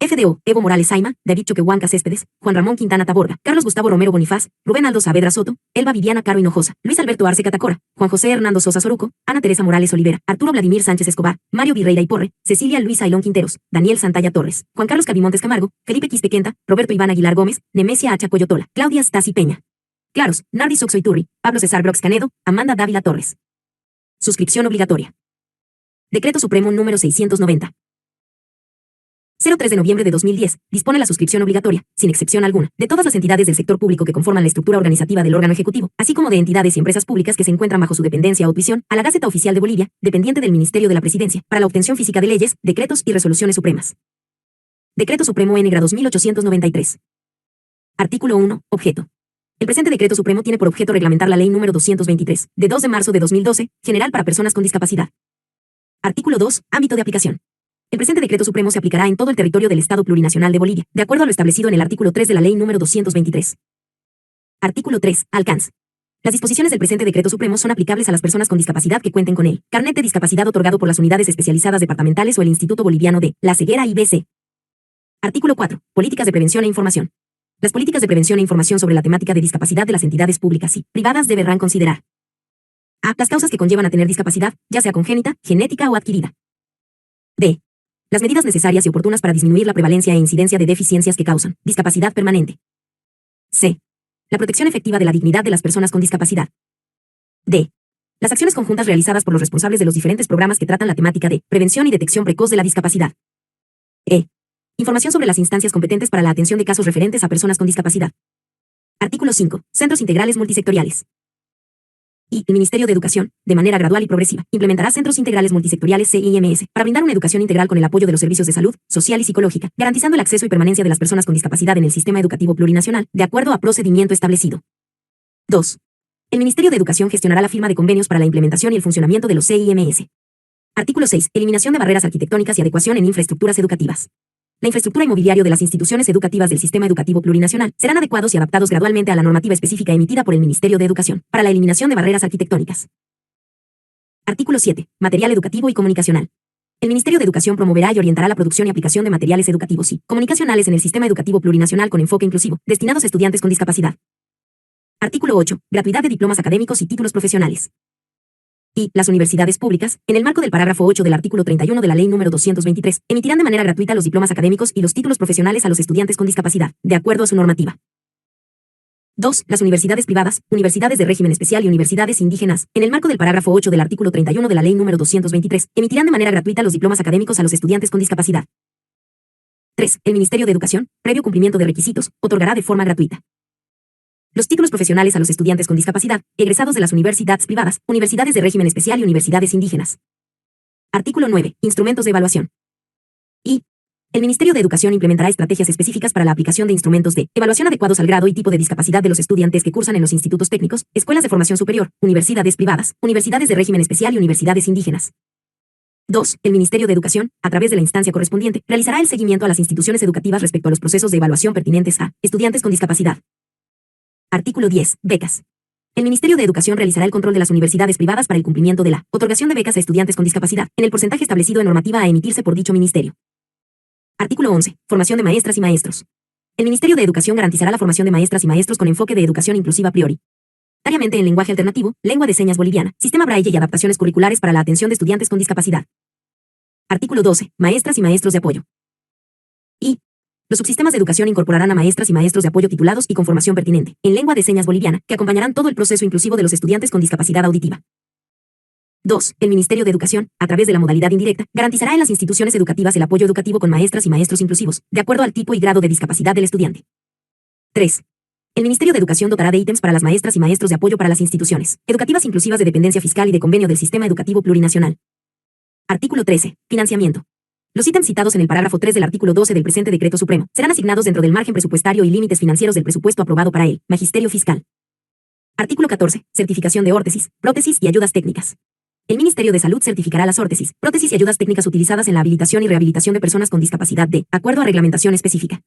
FDO, Evo Morales Saima, David Choquehuanca Céspedes, Juan Ramón Quintana Taborda, Carlos Gustavo Romero Bonifaz, Rubén Aldo Saavedra Soto, Elba Viviana Caro Hinojosa, Luis Alberto Arce Catacora, Juan José Hernando Sosa Soruco, Ana Teresa Morales Olivera, Arturo Vladimir Sánchez Escobar, Mario Virreira y Porre, Cecilia Luisa Ailón Quinteros, Daniel Santalla Torres, Juan Carlos Cabimontes Camargo, Felipe Quispequenta, Roberto Iván Aguilar Gómez, Nemesia Hacha Coyotola, Claudia Stasi Peña. Claros, Nardi Soxo Iturri, Pablo César Brox Canedo, Amanda Dávila Torres. Suscripción obligatoria. Decreto Supremo número 690. 03 de noviembre de 2010, dispone la suscripción obligatoria, sin excepción alguna, de todas las entidades del sector público que conforman la estructura organizativa del órgano ejecutivo, así como de entidades y empresas públicas que se encuentran bajo su dependencia o tuición, a la Gaceta Oficial de Bolivia, dependiente del Ministerio de la Presidencia, para la obtención física de leyes, decretos y resoluciones supremas. Decreto Supremo N. 2893. Artículo 1. Objeto. El presente Decreto Supremo tiene por objeto reglamentar la Ley número 223, de 2 de marzo de 2012, general para personas con discapacidad. Artículo 2. Ámbito de aplicación. El presente Decreto Supremo se aplicará en todo el territorio del Estado Plurinacional de Bolivia, de acuerdo a lo establecido en el artículo 3 de la Ley número 223. Artículo 3. Alcance. Las disposiciones del presente Decreto Supremo son aplicables a las personas con discapacidad que cuenten con el carnet de discapacidad otorgado por las unidades especializadas departamentales o el Instituto Boliviano de la Ceguera IBC. Artículo 4. Políticas de prevención e información. Las políticas de prevención e información sobre la temática de discapacidad de las entidades públicas y privadas deberán considerar: a. Las causas que conllevan a tener discapacidad, ya sea congénita, genética o adquirida. b. Las medidas necesarias y oportunas para disminuir la prevalencia e incidencia de deficiencias que causan discapacidad permanente. c. La protección efectiva de la dignidad de las personas con discapacidad. d. Las acciones conjuntas realizadas por los responsables de los diferentes programas que tratan la temática de prevención y detección precoz de la discapacidad. e. Información sobre las instancias competentes para la atención de casos referentes a personas con discapacidad. Artículo 5. Centros integrales multisectoriales. Y el Ministerio de Educación, de manera gradual y progresiva, implementará centros integrales multisectoriales CIMS para brindar una educación integral con el apoyo de los servicios de salud, social y psicológica, garantizando el acceso y permanencia de las personas con discapacidad en el sistema educativo plurinacional, de acuerdo a procedimiento establecido. 2. El Ministerio de Educación gestionará la firma de convenios para la implementación y el funcionamiento de los CIMS. Artículo 6. Eliminación de barreras arquitectónicas y adecuación en infraestructuras educativas. La infraestructura y mobiliario de las instituciones educativas del sistema educativo plurinacional serán adecuados y adaptados gradualmente a la normativa específica emitida por el Ministerio de Educación, para la eliminación de barreras arquitectónicas. Artículo 7. Material educativo y comunicacional. El Ministerio de Educación promoverá y orientará la producción y aplicación de materiales educativos y comunicacionales en el sistema educativo plurinacional con enfoque inclusivo, destinados a estudiantes con discapacidad. Artículo 8. Gratuidad de diplomas académicos y títulos profesionales. Y las universidades públicas, en el marco del parágrafo 8 del artículo 31 de la Ley número 223, emitirán de manera gratuita los diplomas académicos y los títulos profesionales a los estudiantes con discapacidad, de acuerdo a su normativa. 2. Las universidades privadas, universidades de régimen especial y universidades indígenas, en el marco del parágrafo 8 del artículo 31 de la Ley número 223, emitirán de manera gratuita los diplomas académicos a los estudiantes con discapacidad. 3. El Ministerio de Educación, previo cumplimiento de requisitos, otorgará de forma gratuita los títulos profesionales a los estudiantes con discapacidad, egresados de las universidades privadas, universidades de régimen especial y universidades indígenas. Artículo 9. Instrumentos de evaluación. Y el Ministerio de Educación implementará estrategias específicas para la aplicación de instrumentos de evaluación adecuados al grado y tipo de discapacidad de los estudiantes que cursan en los institutos técnicos, escuelas de formación superior, universidades privadas, universidades de régimen especial y universidades indígenas. 2. El Ministerio de Educación, a través de la instancia correspondiente, realizará el seguimiento a las instituciones educativas respecto a los procesos de evaluación pertinentes a estudiantes con discapacidad. Artículo 10. Becas. El Ministerio de Educación realizará el control de las universidades privadas para el cumplimiento de la otorgación de becas a estudiantes con discapacidad, en el porcentaje establecido en normativa a emitirse por dicho ministerio. Artículo 11. Formación de maestras y maestros. El Ministerio de Educación garantizará la formación de maestras y maestros con enfoque de educación inclusiva prioritariamente en lenguaje alternativo, lengua de señas boliviana, sistema braille y adaptaciones curriculares para la atención de estudiantes con discapacidad. Artículo 12. Maestras y maestros de apoyo. Y los subsistemas de educación incorporarán a maestras y maestros de apoyo titulados y con formación pertinente, en lengua de señas boliviana, que acompañarán todo el proceso inclusivo de los estudiantes con discapacidad auditiva. 2. El Ministerio de Educación, a través de la modalidad indirecta, garantizará en las instituciones educativas el apoyo educativo con maestras y maestros inclusivos, de acuerdo al tipo y grado de discapacidad del estudiante. 3. El Ministerio de Educación dotará de ítems para las maestras y maestros de apoyo para las instituciones educativas inclusivas de dependencia fiscal y de convenio del Sistema Educativo Plurinacional. Artículo 13. Financiamiento. Los ítems citados en el parágrafo 3 del artículo 12 del presente Decreto Supremo serán asignados dentro del margen presupuestario y límites financieros del presupuesto aprobado para el Magisterio Fiscal. Artículo 14. Certificación de órtesis, prótesis y ayudas técnicas. El Ministerio de Salud certificará las órtesis, prótesis y ayudas técnicas utilizadas en la habilitación y rehabilitación de personas con discapacidad de acuerdo a reglamentación específica.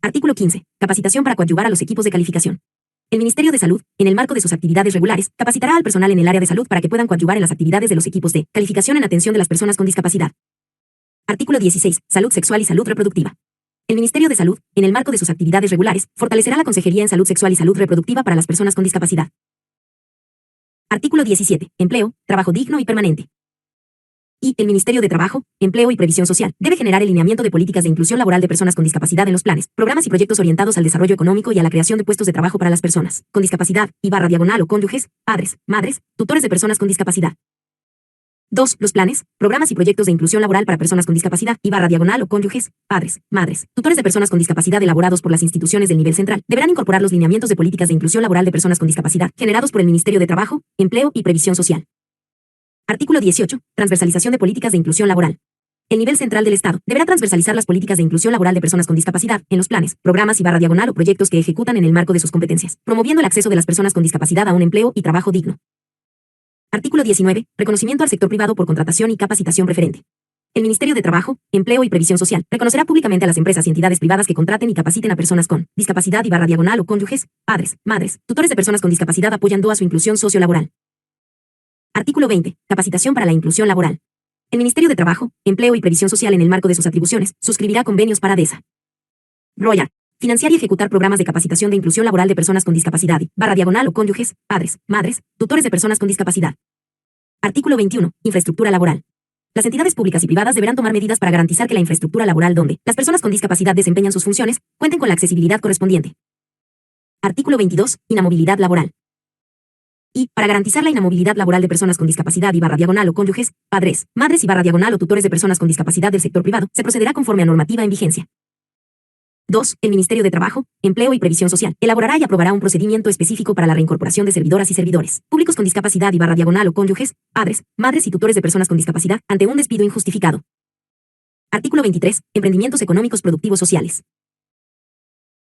Artículo 15. Capacitación para coadyuvar a los equipos de calificación. El Ministerio de Salud, en el marco de sus actividades regulares, capacitará al personal en el área de salud para que puedan coadyuvar en las actividades de los equipos de calificación en atención de las personas con discapacidad. Artículo 16. Salud sexual y salud reproductiva. El Ministerio de Salud, en el marco de sus actividades regulares, fortalecerá la Consejería en Salud Sexual y Salud Reproductiva para las personas con discapacidad. Artículo 17. Empleo, trabajo digno y permanente. Y el Ministerio de Trabajo, Empleo y Previsión Social debe generar el lineamiento de políticas de inclusión laboral de personas con discapacidad en los planes, programas y proyectos orientados al desarrollo económico y a la creación de puestos de trabajo para las personas con discapacidad /diagonal o cónyuges, padres, madres, tutores de personas con discapacidad. 2. Los planes, programas y proyectos de inclusión laboral para personas con discapacidad /diagonal o cónyuges, padres, madres, tutores de personas con discapacidad elaborados por las instituciones del nivel central deberán incorporar los lineamientos de políticas de inclusión laboral de personas con discapacidad generados por el Ministerio de Trabajo, Empleo y Previsión Social. Artículo 18. Transversalización de políticas de inclusión laboral. El nivel central del Estado deberá transversalizar las políticas de inclusión laboral de personas con discapacidad en los planes, programas y /diagonal o proyectos que ejecutan en el marco de sus competencias, promoviendo el acceso de las personas con discapacidad a un empleo y trabajo digno. Artículo 19. Reconocimiento al sector privado por contratación y capacitación preferente. El Ministerio de Trabajo, Empleo y Previsión Social reconocerá públicamente a las empresas y entidades privadas que contraten y capaciten a personas con discapacidad /diagonal o cónyuges, padres, madres, tutores de personas con discapacidad apoyando a su inclusión sociolaboral. Artículo 20. Capacitación para la inclusión laboral. El Ministerio de Trabajo, Empleo y Previsión Social en el marco de sus atribuciones suscribirá convenios para DESA. Royal. Financiar y ejecutar programas de capacitación de inclusión laboral de personas con discapacidad /diagonal o cónyuges, padres, madres, tutores de personas con discapacidad. Artículo 21. Infraestructura laboral. Las entidades públicas y privadas deberán tomar medidas para garantizar que la infraestructura laboral donde las personas con discapacidad desempeñan sus funciones cuenten con la accesibilidad correspondiente. Artículo 22. Inamovilidad laboral. Y, para garantizar la inamovilidad laboral de personas con discapacidad /diagonal o cónyuges, padres, madres y /diagonal o tutores de personas con discapacidad del sector privado, se procederá conforme a normativa en vigencia. 2. El Ministerio de Trabajo, Empleo y Previsión Social elaborará y aprobará un procedimiento específico para la reincorporación de servidoras y servidores públicos con discapacidad /diagonal o cónyuges, padres, madres y tutores de personas con discapacidad ante un despido injustificado. Artículo 23. Emprendimientos económicos productivos sociales.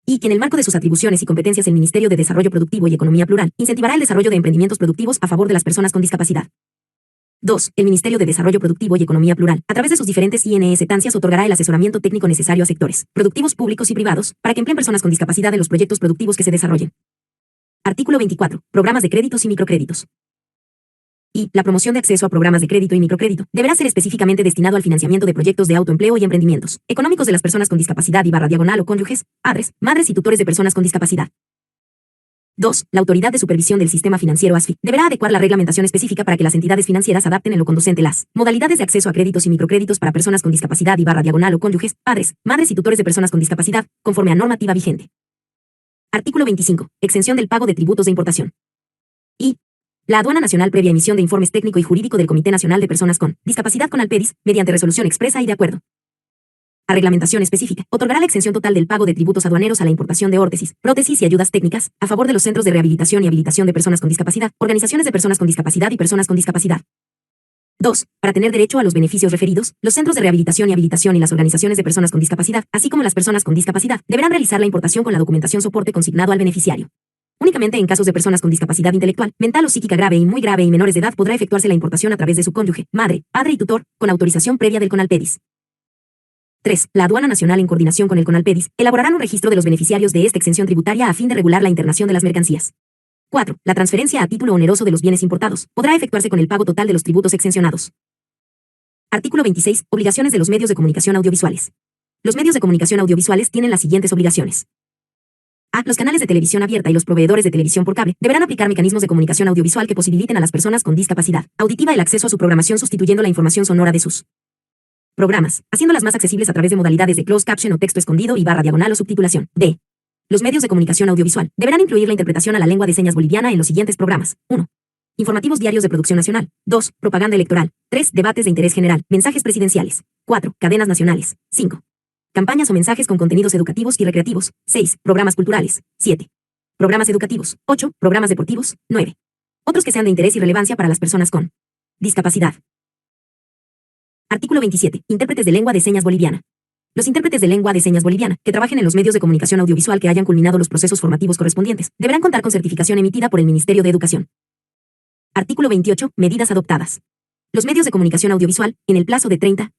Y que en el marco de sus atribuciones y competencias el Ministerio de Desarrollo Productivo y Economía Plural incentivará el desarrollo de emprendimientos productivos a favor de las personas con discapacidad. 2. El Ministerio de Desarrollo Productivo y Economía Plural, a través de sus diferentes INS-estancias, otorgará el asesoramiento técnico necesario a sectores productivos públicos y privados para que empleen personas con discapacidad en los proyectos productivos que se desarrollen. Artículo 24. Programas de créditos y microcréditos. Y la promoción de acceso a programas de crédito y microcrédito deberá ser específicamente destinado al financiamiento de proyectos de autoempleo y emprendimientos económicos de las personas con discapacidad /diagonal o cónyuges, padres, madres y tutores de personas con discapacidad. 2. La Autoridad de Supervisión del Sistema Financiero ASFI deberá adecuar la reglamentación específica para que las entidades financieras adapten en lo conducente las modalidades de acceso a créditos y microcréditos para personas con discapacidad /diagonal o cónyuges, padres, madres y tutores de personas con discapacidad, conforme a normativa vigente. Artículo 25. Exención del pago de tributos de importación. Y la Aduana Nacional, previa emisión de informes técnico y jurídico del Comité Nacional de Personas con Discapacidad CONALPEDIS, mediante resolución expresa y de acuerdo a reglamentación específica, otorgará la exención total del pago de tributos aduaneros a la importación de órtesis, prótesis y ayudas técnicas, a favor de los centros de rehabilitación y habilitación de personas con discapacidad, organizaciones de personas con discapacidad y personas con discapacidad. 2. Para tener derecho a los beneficios referidos, los centros de rehabilitación y habilitación y las organizaciones de personas con discapacidad, así como las personas con discapacidad, deberán realizar la importación con la documentación soporte consignado al beneficiario. Únicamente en casos de personas con discapacidad intelectual, mental o psíquica grave y muy grave y menores de edad podrá efectuarse la importación a través de su cónyuge, madre, padre y tutor, con autorización previa del CONALPEDIS. 3. La Aduana Nacional, en coordinación con el CONALPEDIS, elaborarán un registro de los beneficiarios de esta exención tributaria a fin de regular la internación de las mercancías. 4. La transferencia a título oneroso de los bienes importados podrá efectuarse con el pago total de los tributos exencionados. Artículo 26. Obligaciones de los medios de comunicación audiovisuales. Los medios de comunicación audiovisuales tienen las siguientes obligaciones. A. Los canales de televisión abierta y los proveedores de televisión por cable deberán aplicar mecanismos de comunicación audiovisual que posibiliten a las personas con discapacidad auditiva el acceso a su programación sustituyendo la información sonora de sus programas, haciéndolas más accesibles a través de modalidades de closed caption o texto escondido y /diagonal o subtitulación. D. Los medios de comunicación audiovisual deberán incluir la interpretación a la lengua de señas boliviana en los siguientes programas. 1. Informativos diarios de producción nacional. 2. Propaganda electoral. 3. Debates de interés general. Mensajes presidenciales. 4. Cadenas nacionales. 5. Campañas o mensajes con contenidos educativos y recreativos. 6. Programas culturales. 7. Programas educativos. 8. Programas deportivos. 9. Otros que sean de interés y relevancia para las personas con discapacidad. Artículo 27. Intérpretes de lengua de señas boliviana. Los intérpretes de lengua de señas boliviana, que trabajen en los medios de comunicación audiovisual que hayan culminado los procesos formativos correspondientes, deberán contar con certificación emitida por el Ministerio de Educación. Artículo 28. Medidas adoptadas. Los medios de comunicación audiovisual, en el plazo de 30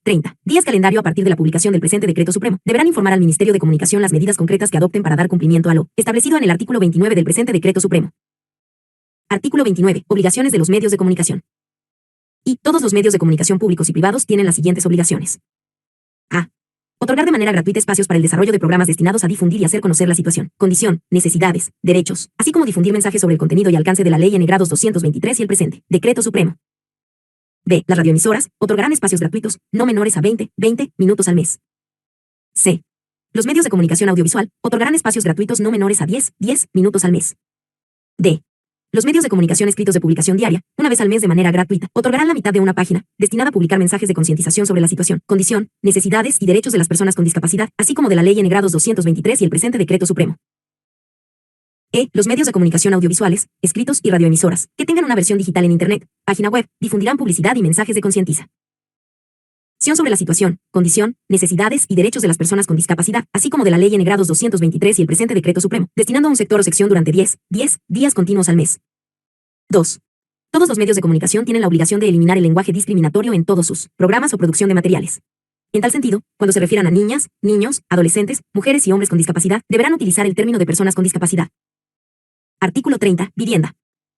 días calendario a partir de la publicación del presente Decreto Supremo, deberán informar al Ministerio de Comunicación las medidas concretas que adopten para dar cumplimiento a lo establecido en el artículo 29 del presente Decreto Supremo. Artículo 29. Obligaciones de los medios de comunicación. Y todos los medios de comunicación públicos y privados tienen las siguientes obligaciones. Otorgar de manera gratuita espacios para el desarrollo de programas destinados a difundir y hacer conocer la situación, condición, necesidades, derechos, así como difundir mensajes sobre el contenido y alcance de la Ley N. grados 223 y el presente Decreto Supremo. B. Las radioemisoras otorgarán espacios gratuitos, no menores a 20 minutos al mes. C. Los medios de comunicación audiovisual otorgarán espacios gratuitos no menores a 10 minutos al mes. D. Los medios de comunicación escritos de publicación diaria, una vez al mes de manera gratuita, otorgarán la mitad de una página, destinada a publicar mensajes de concientización sobre la situación, condición, necesidades y derechos de las personas con discapacidad, así como de la Ley N. grados 223 y el presente Decreto Supremo. E. Los medios de comunicación audiovisuales, escritos y radioemisoras, que tengan una versión digital en Internet, página web, difundirán publicidad y mensajes de concientización sobre la situación, condición, necesidades y derechos de las personas con discapacidad, así como de la Ley N. grados 223 y el presente Decreto Supremo, destinando a un sector o sección durante 10 días continuos al mes. 2. Todos los medios de comunicación tienen la obligación de eliminar el lenguaje discriminatorio en todos sus programas o producción de materiales. En tal sentido, cuando se refieran a niñas, niños, adolescentes, mujeres y hombres con discapacidad, deberán utilizar el término de personas con discapacidad. Artículo 30. Vivienda.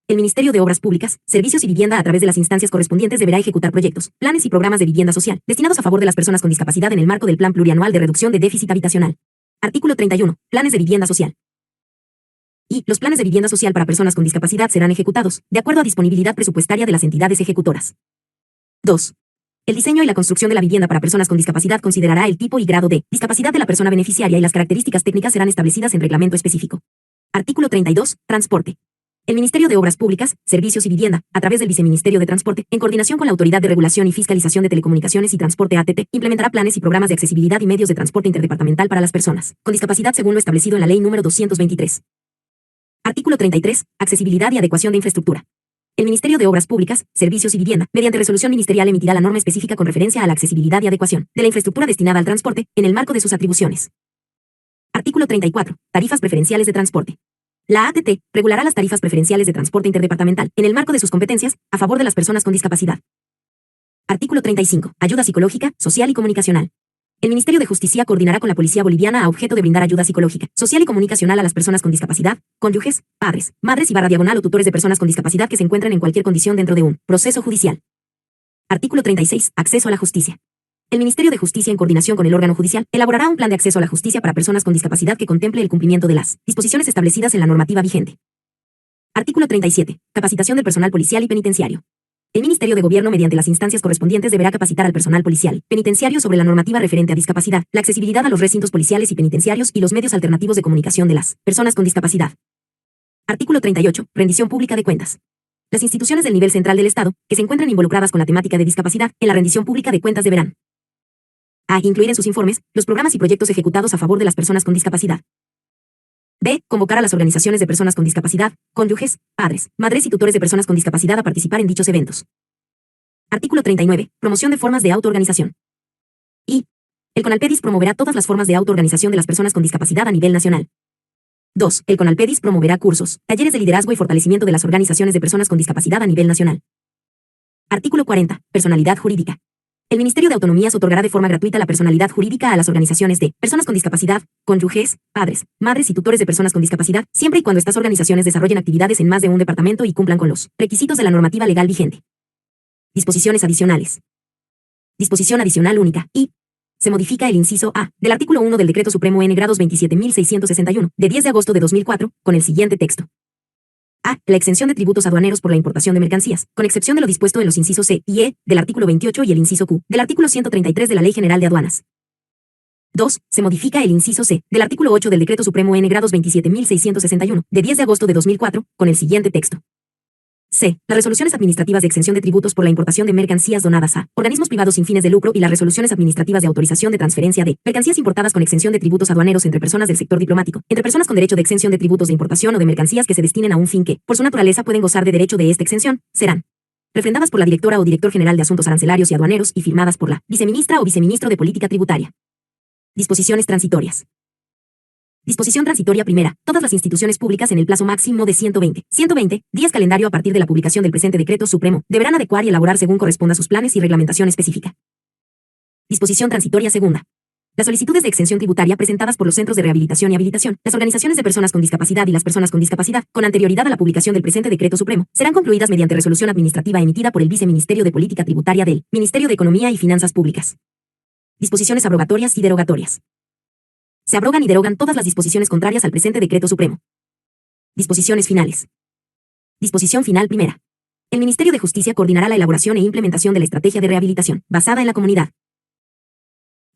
El Ministerio de Obras Públicas, Servicios y Vivienda a través de las instancias correspondientes deberá ejecutar proyectos, planes y programas de vivienda social, destinados a favor de las personas con discapacidad en el marco del Plan Plurianual de Reducción de Déficit Habitacional. Artículo 31. Planes de vivienda social. Y los planes de vivienda social para personas con discapacidad serán ejecutados, de acuerdo a disponibilidad presupuestaria de las entidades ejecutoras. 2. El diseño y la construcción de la vivienda para personas con discapacidad considerará el tipo y grado de discapacidad de la persona beneficiaria y las características técnicas serán establecidas en reglamento específico. Artículo 32. Transporte. El Ministerio de Obras Públicas, Servicios y Vivienda, a través del Viceministerio de Transporte, en coordinación con la Autoridad de Regulación y Fiscalización de Telecomunicaciones y Transporte ATT, implementará planes y programas de accesibilidad y medios de transporte interdepartamental para las personas con discapacidad según lo establecido en la Ley nº 223. Artículo 33. Accesibilidad y adecuación de infraestructura. El Ministerio de Obras Públicas, Servicios y Vivienda, mediante resolución ministerial emitirá la norma específica con referencia a la accesibilidad y adecuación de la infraestructura destinada al transporte, en el marco de sus atribuciones. Artículo 34. Tarifas preferenciales de transporte. La ATT regulará las tarifas preferenciales de transporte interdepartamental, en el marco de sus competencias, a favor de las personas con discapacidad. Artículo 35. Ayuda psicológica, social y comunicacional. El Ministerio de Justicia coordinará con la Policía Boliviana a objeto de brindar ayuda psicológica, social y comunicacional a las personas con discapacidad, cónyuges, padres, madres y /diagonal o tutores de personas con discapacidad que se encuentren en cualquier condición dentro de un proceso judicial. Artículo 36. Acceso a la justicia. El Ministerio de Justicia, en coordinación con el órgano judicial, elaborará un plan de acceso a la justicia para personas con discapacidad que contemple el cumplimiento de las disposiciones establecidas en la normativa vigente. Artículo 37. Capacitación del personal policial y penitenciario. El Ministerio de Gobierno, mediante las instancias correspondientes, deberá capacitar al personal policial penitenciario sobre la normativa referente a discapacidad, la accesibilidad a los recintos policiales y penitenciarios y los medios alternativos de comunicación de las personas con discapacidad. Artículo 38. Rendición pública de cuentas. Las instituciones del nivel central del Estado, que se encuentren involucradas con la temática de discapacidad, en la rendición pública de cuentas deberán a. Incluir en sus informes los programas y proyectos ejecutados a favor de las personas con discapacidad. B. Convocar a las organizaciones de personas con discapacidad, cónyuges, padres, madres y tutores de personas con discapacidad a participar en dichos eventos. Artículo 39. Promoción de formas de autoorganización. Y. El CONALPEDIS promoverá todas las formas de autoorganización de las personas con discapacidad a nivel nacional. 2. El CONALPEDIS promoverá cursos, talleres de liderazgo y fortalecimiento de las organizaciones de personas con discapacidad a nivel nacional. Artículo 40. Personalidad jurídica. El Ministerio de Autonomías otorgará de forma gratuita la personalidad jurídica a las organizaciones de personas con discapacidad, cónyuges, padres, madres y tutores de personas con discapacidad, siempre y cuando estas organizaciones desarrollen actividades en más de un departamento y cumplan con los requisitos de la normativa legal vigente. Disposiciones adicionales. Disposición adicional única. Y. Se modifica el inciso A del artículo 1 del Decreto Supremo N. grados 27.661, de 10 de agosto de 2004, con el siguiente texto. A. La exención de tributos aduaneros por la importación de mercancías, con excepción de lo dispuesto en los incisos C y E del artículo 28 y el inciso Q del artículo 133 de la Ley General de Aduanas. 2. Se modifica el inciso C del artículo 8 del Decreto Supremo N. grados 27.661, de 10 de agosto de 2004, con el siguiente texto. C. Las resoluciones administrativas de exención de tributos por la importación de mercancías donadas a organismos privados sin fines de lucro y las resoluciones administrativas de autorización de transferencia de mercancías importadas con exención de tributos aduaneros entre personas del sector diplomático, entre personas con derecho de exención de tributos de importación o de mercancías que se destinen a un fin que, por su naturaleza, pueden gozar de derecho de esta exención, serán refrendadas por la directora o director general de Asuntos Arancelarios y Aduaneros y firmadas por la viceministra o viceministro de Política Tributaria. Disposiciones transitorias. Disposición transitoria primera. Todas las instituciones públicas en el plazo máximo de 120 días calendario a partir de la publicación del presente Decreto Supremo deberán adecuar y elaborar según corresponda sus planes y reglamentación específica. Disposición transitoria segunda. Las solicitudes de exención tributaria presentadas por los centros de rehabilitación y habilitación, las organizaciones de personas con discapacidad y las personas con discapacidad, con anterioridad a la publicación del presente Decreto Supremo, serán concluidas mediante resolución administrativa emitida por el Viceministerio de Política Tributaria del Ministerio de Economía y Finanzas Públicas. Disposiciones abrogatorias y derogatorias. Se abrogan y derogan todas las disposiciones contrarias al presente decreto supremo. Disposiciones finales. Disposición final primera. El Ministerio de Justicia coordinará la elaboración e implementación de la estrategia de rehabilitación, basada en la comunidad.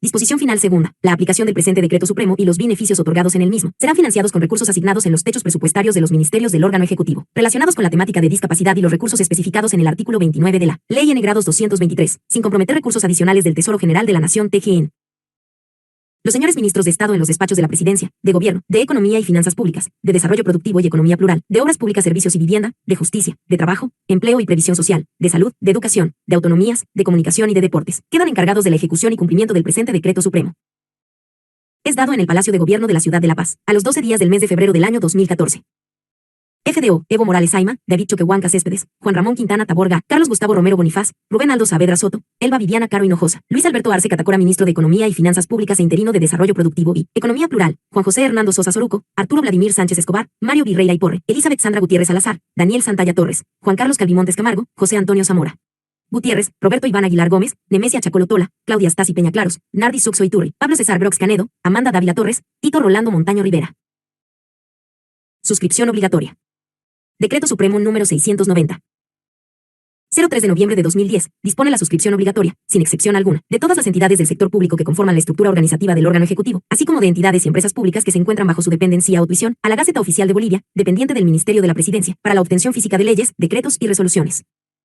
Disposición final segunda. La aplicación del presente decreto supremo y los beneficios otorgados en el mismo serán financiados con recursos asignados en los techos presupuestarios de los ministerios del órgano ejecutivo, relacionados con la temática de discapacidad y los recursos especificados en el artículo 29 de la Ley N. grados 223, sin comprometer recursos adicionales del Tesoro General de la Nación TGN. Los señores ministros de Estado en los despachos de la Presidencia, de Gobierno, de Economía y Finanzas Públicas, de Desarrollo Productivo y Economía Plural, de Obras Públicas, Servicios y Vivienda, de Justicia, de Trabajo, Empleo y Previsión Social, de Salud, de Educación, de Autonomías, de Comunicación y de Deportes, quedan encargados de la ejecución y cumplimiento del presente decreto supremo. Es dado en el Palacio de Gobierno de la Ciudad de La Paz, a los 12 días del mes de febrero del año 2014. FDO, Evo Morales Aima, David Choquehuanca Céspedes, Juan Ramón Quintana Taborga, Carlos Gustavo Romero Bonifaz, Rubén Aldo Saavedra Soto, Elba Viviana Caro Hinojosa, Luis Alberto Arce Catacora Ministro de Economía y Finanzas Públicas e interino de Desarrollo Productivo y Economía Plural, Juan José Hernando Sosa Soruco, Arturo Vladimir Sánchez Escobar, Mario Virreira y Porre, Elizabeth Sandra Gutiérrez Salazar, Daniel Santalla Torres, Juan Carlos Calvimontes Camargo, José Antonio Zamora Gutiérrez, Roberto Iván Aguilar Gómez, Nemesia Chacolotola, Claudia Stasi Peña Claros, Nardi Suxo Iturri, Pablo César Brox Canedo, Amanda Dávila Torres, Tito Rolando Montaño Rivera. Suscripción obligatoria. Decreto Supremo número 690. 03 de noviembre de 2010, dispone la suscripción obligatoria, sin excepción alguna, de todas las entidades del sector público que conforman la estructura organizativa del órgano ejecutivo, así como de entidades y empresas públicas que se encuentran bajo su dependencia o tuición, a la Gaceta Oficial de Bolivia, dependiente del Ministerio de la Presidencia, para la obtención física de leyes, decretos y resoluciones.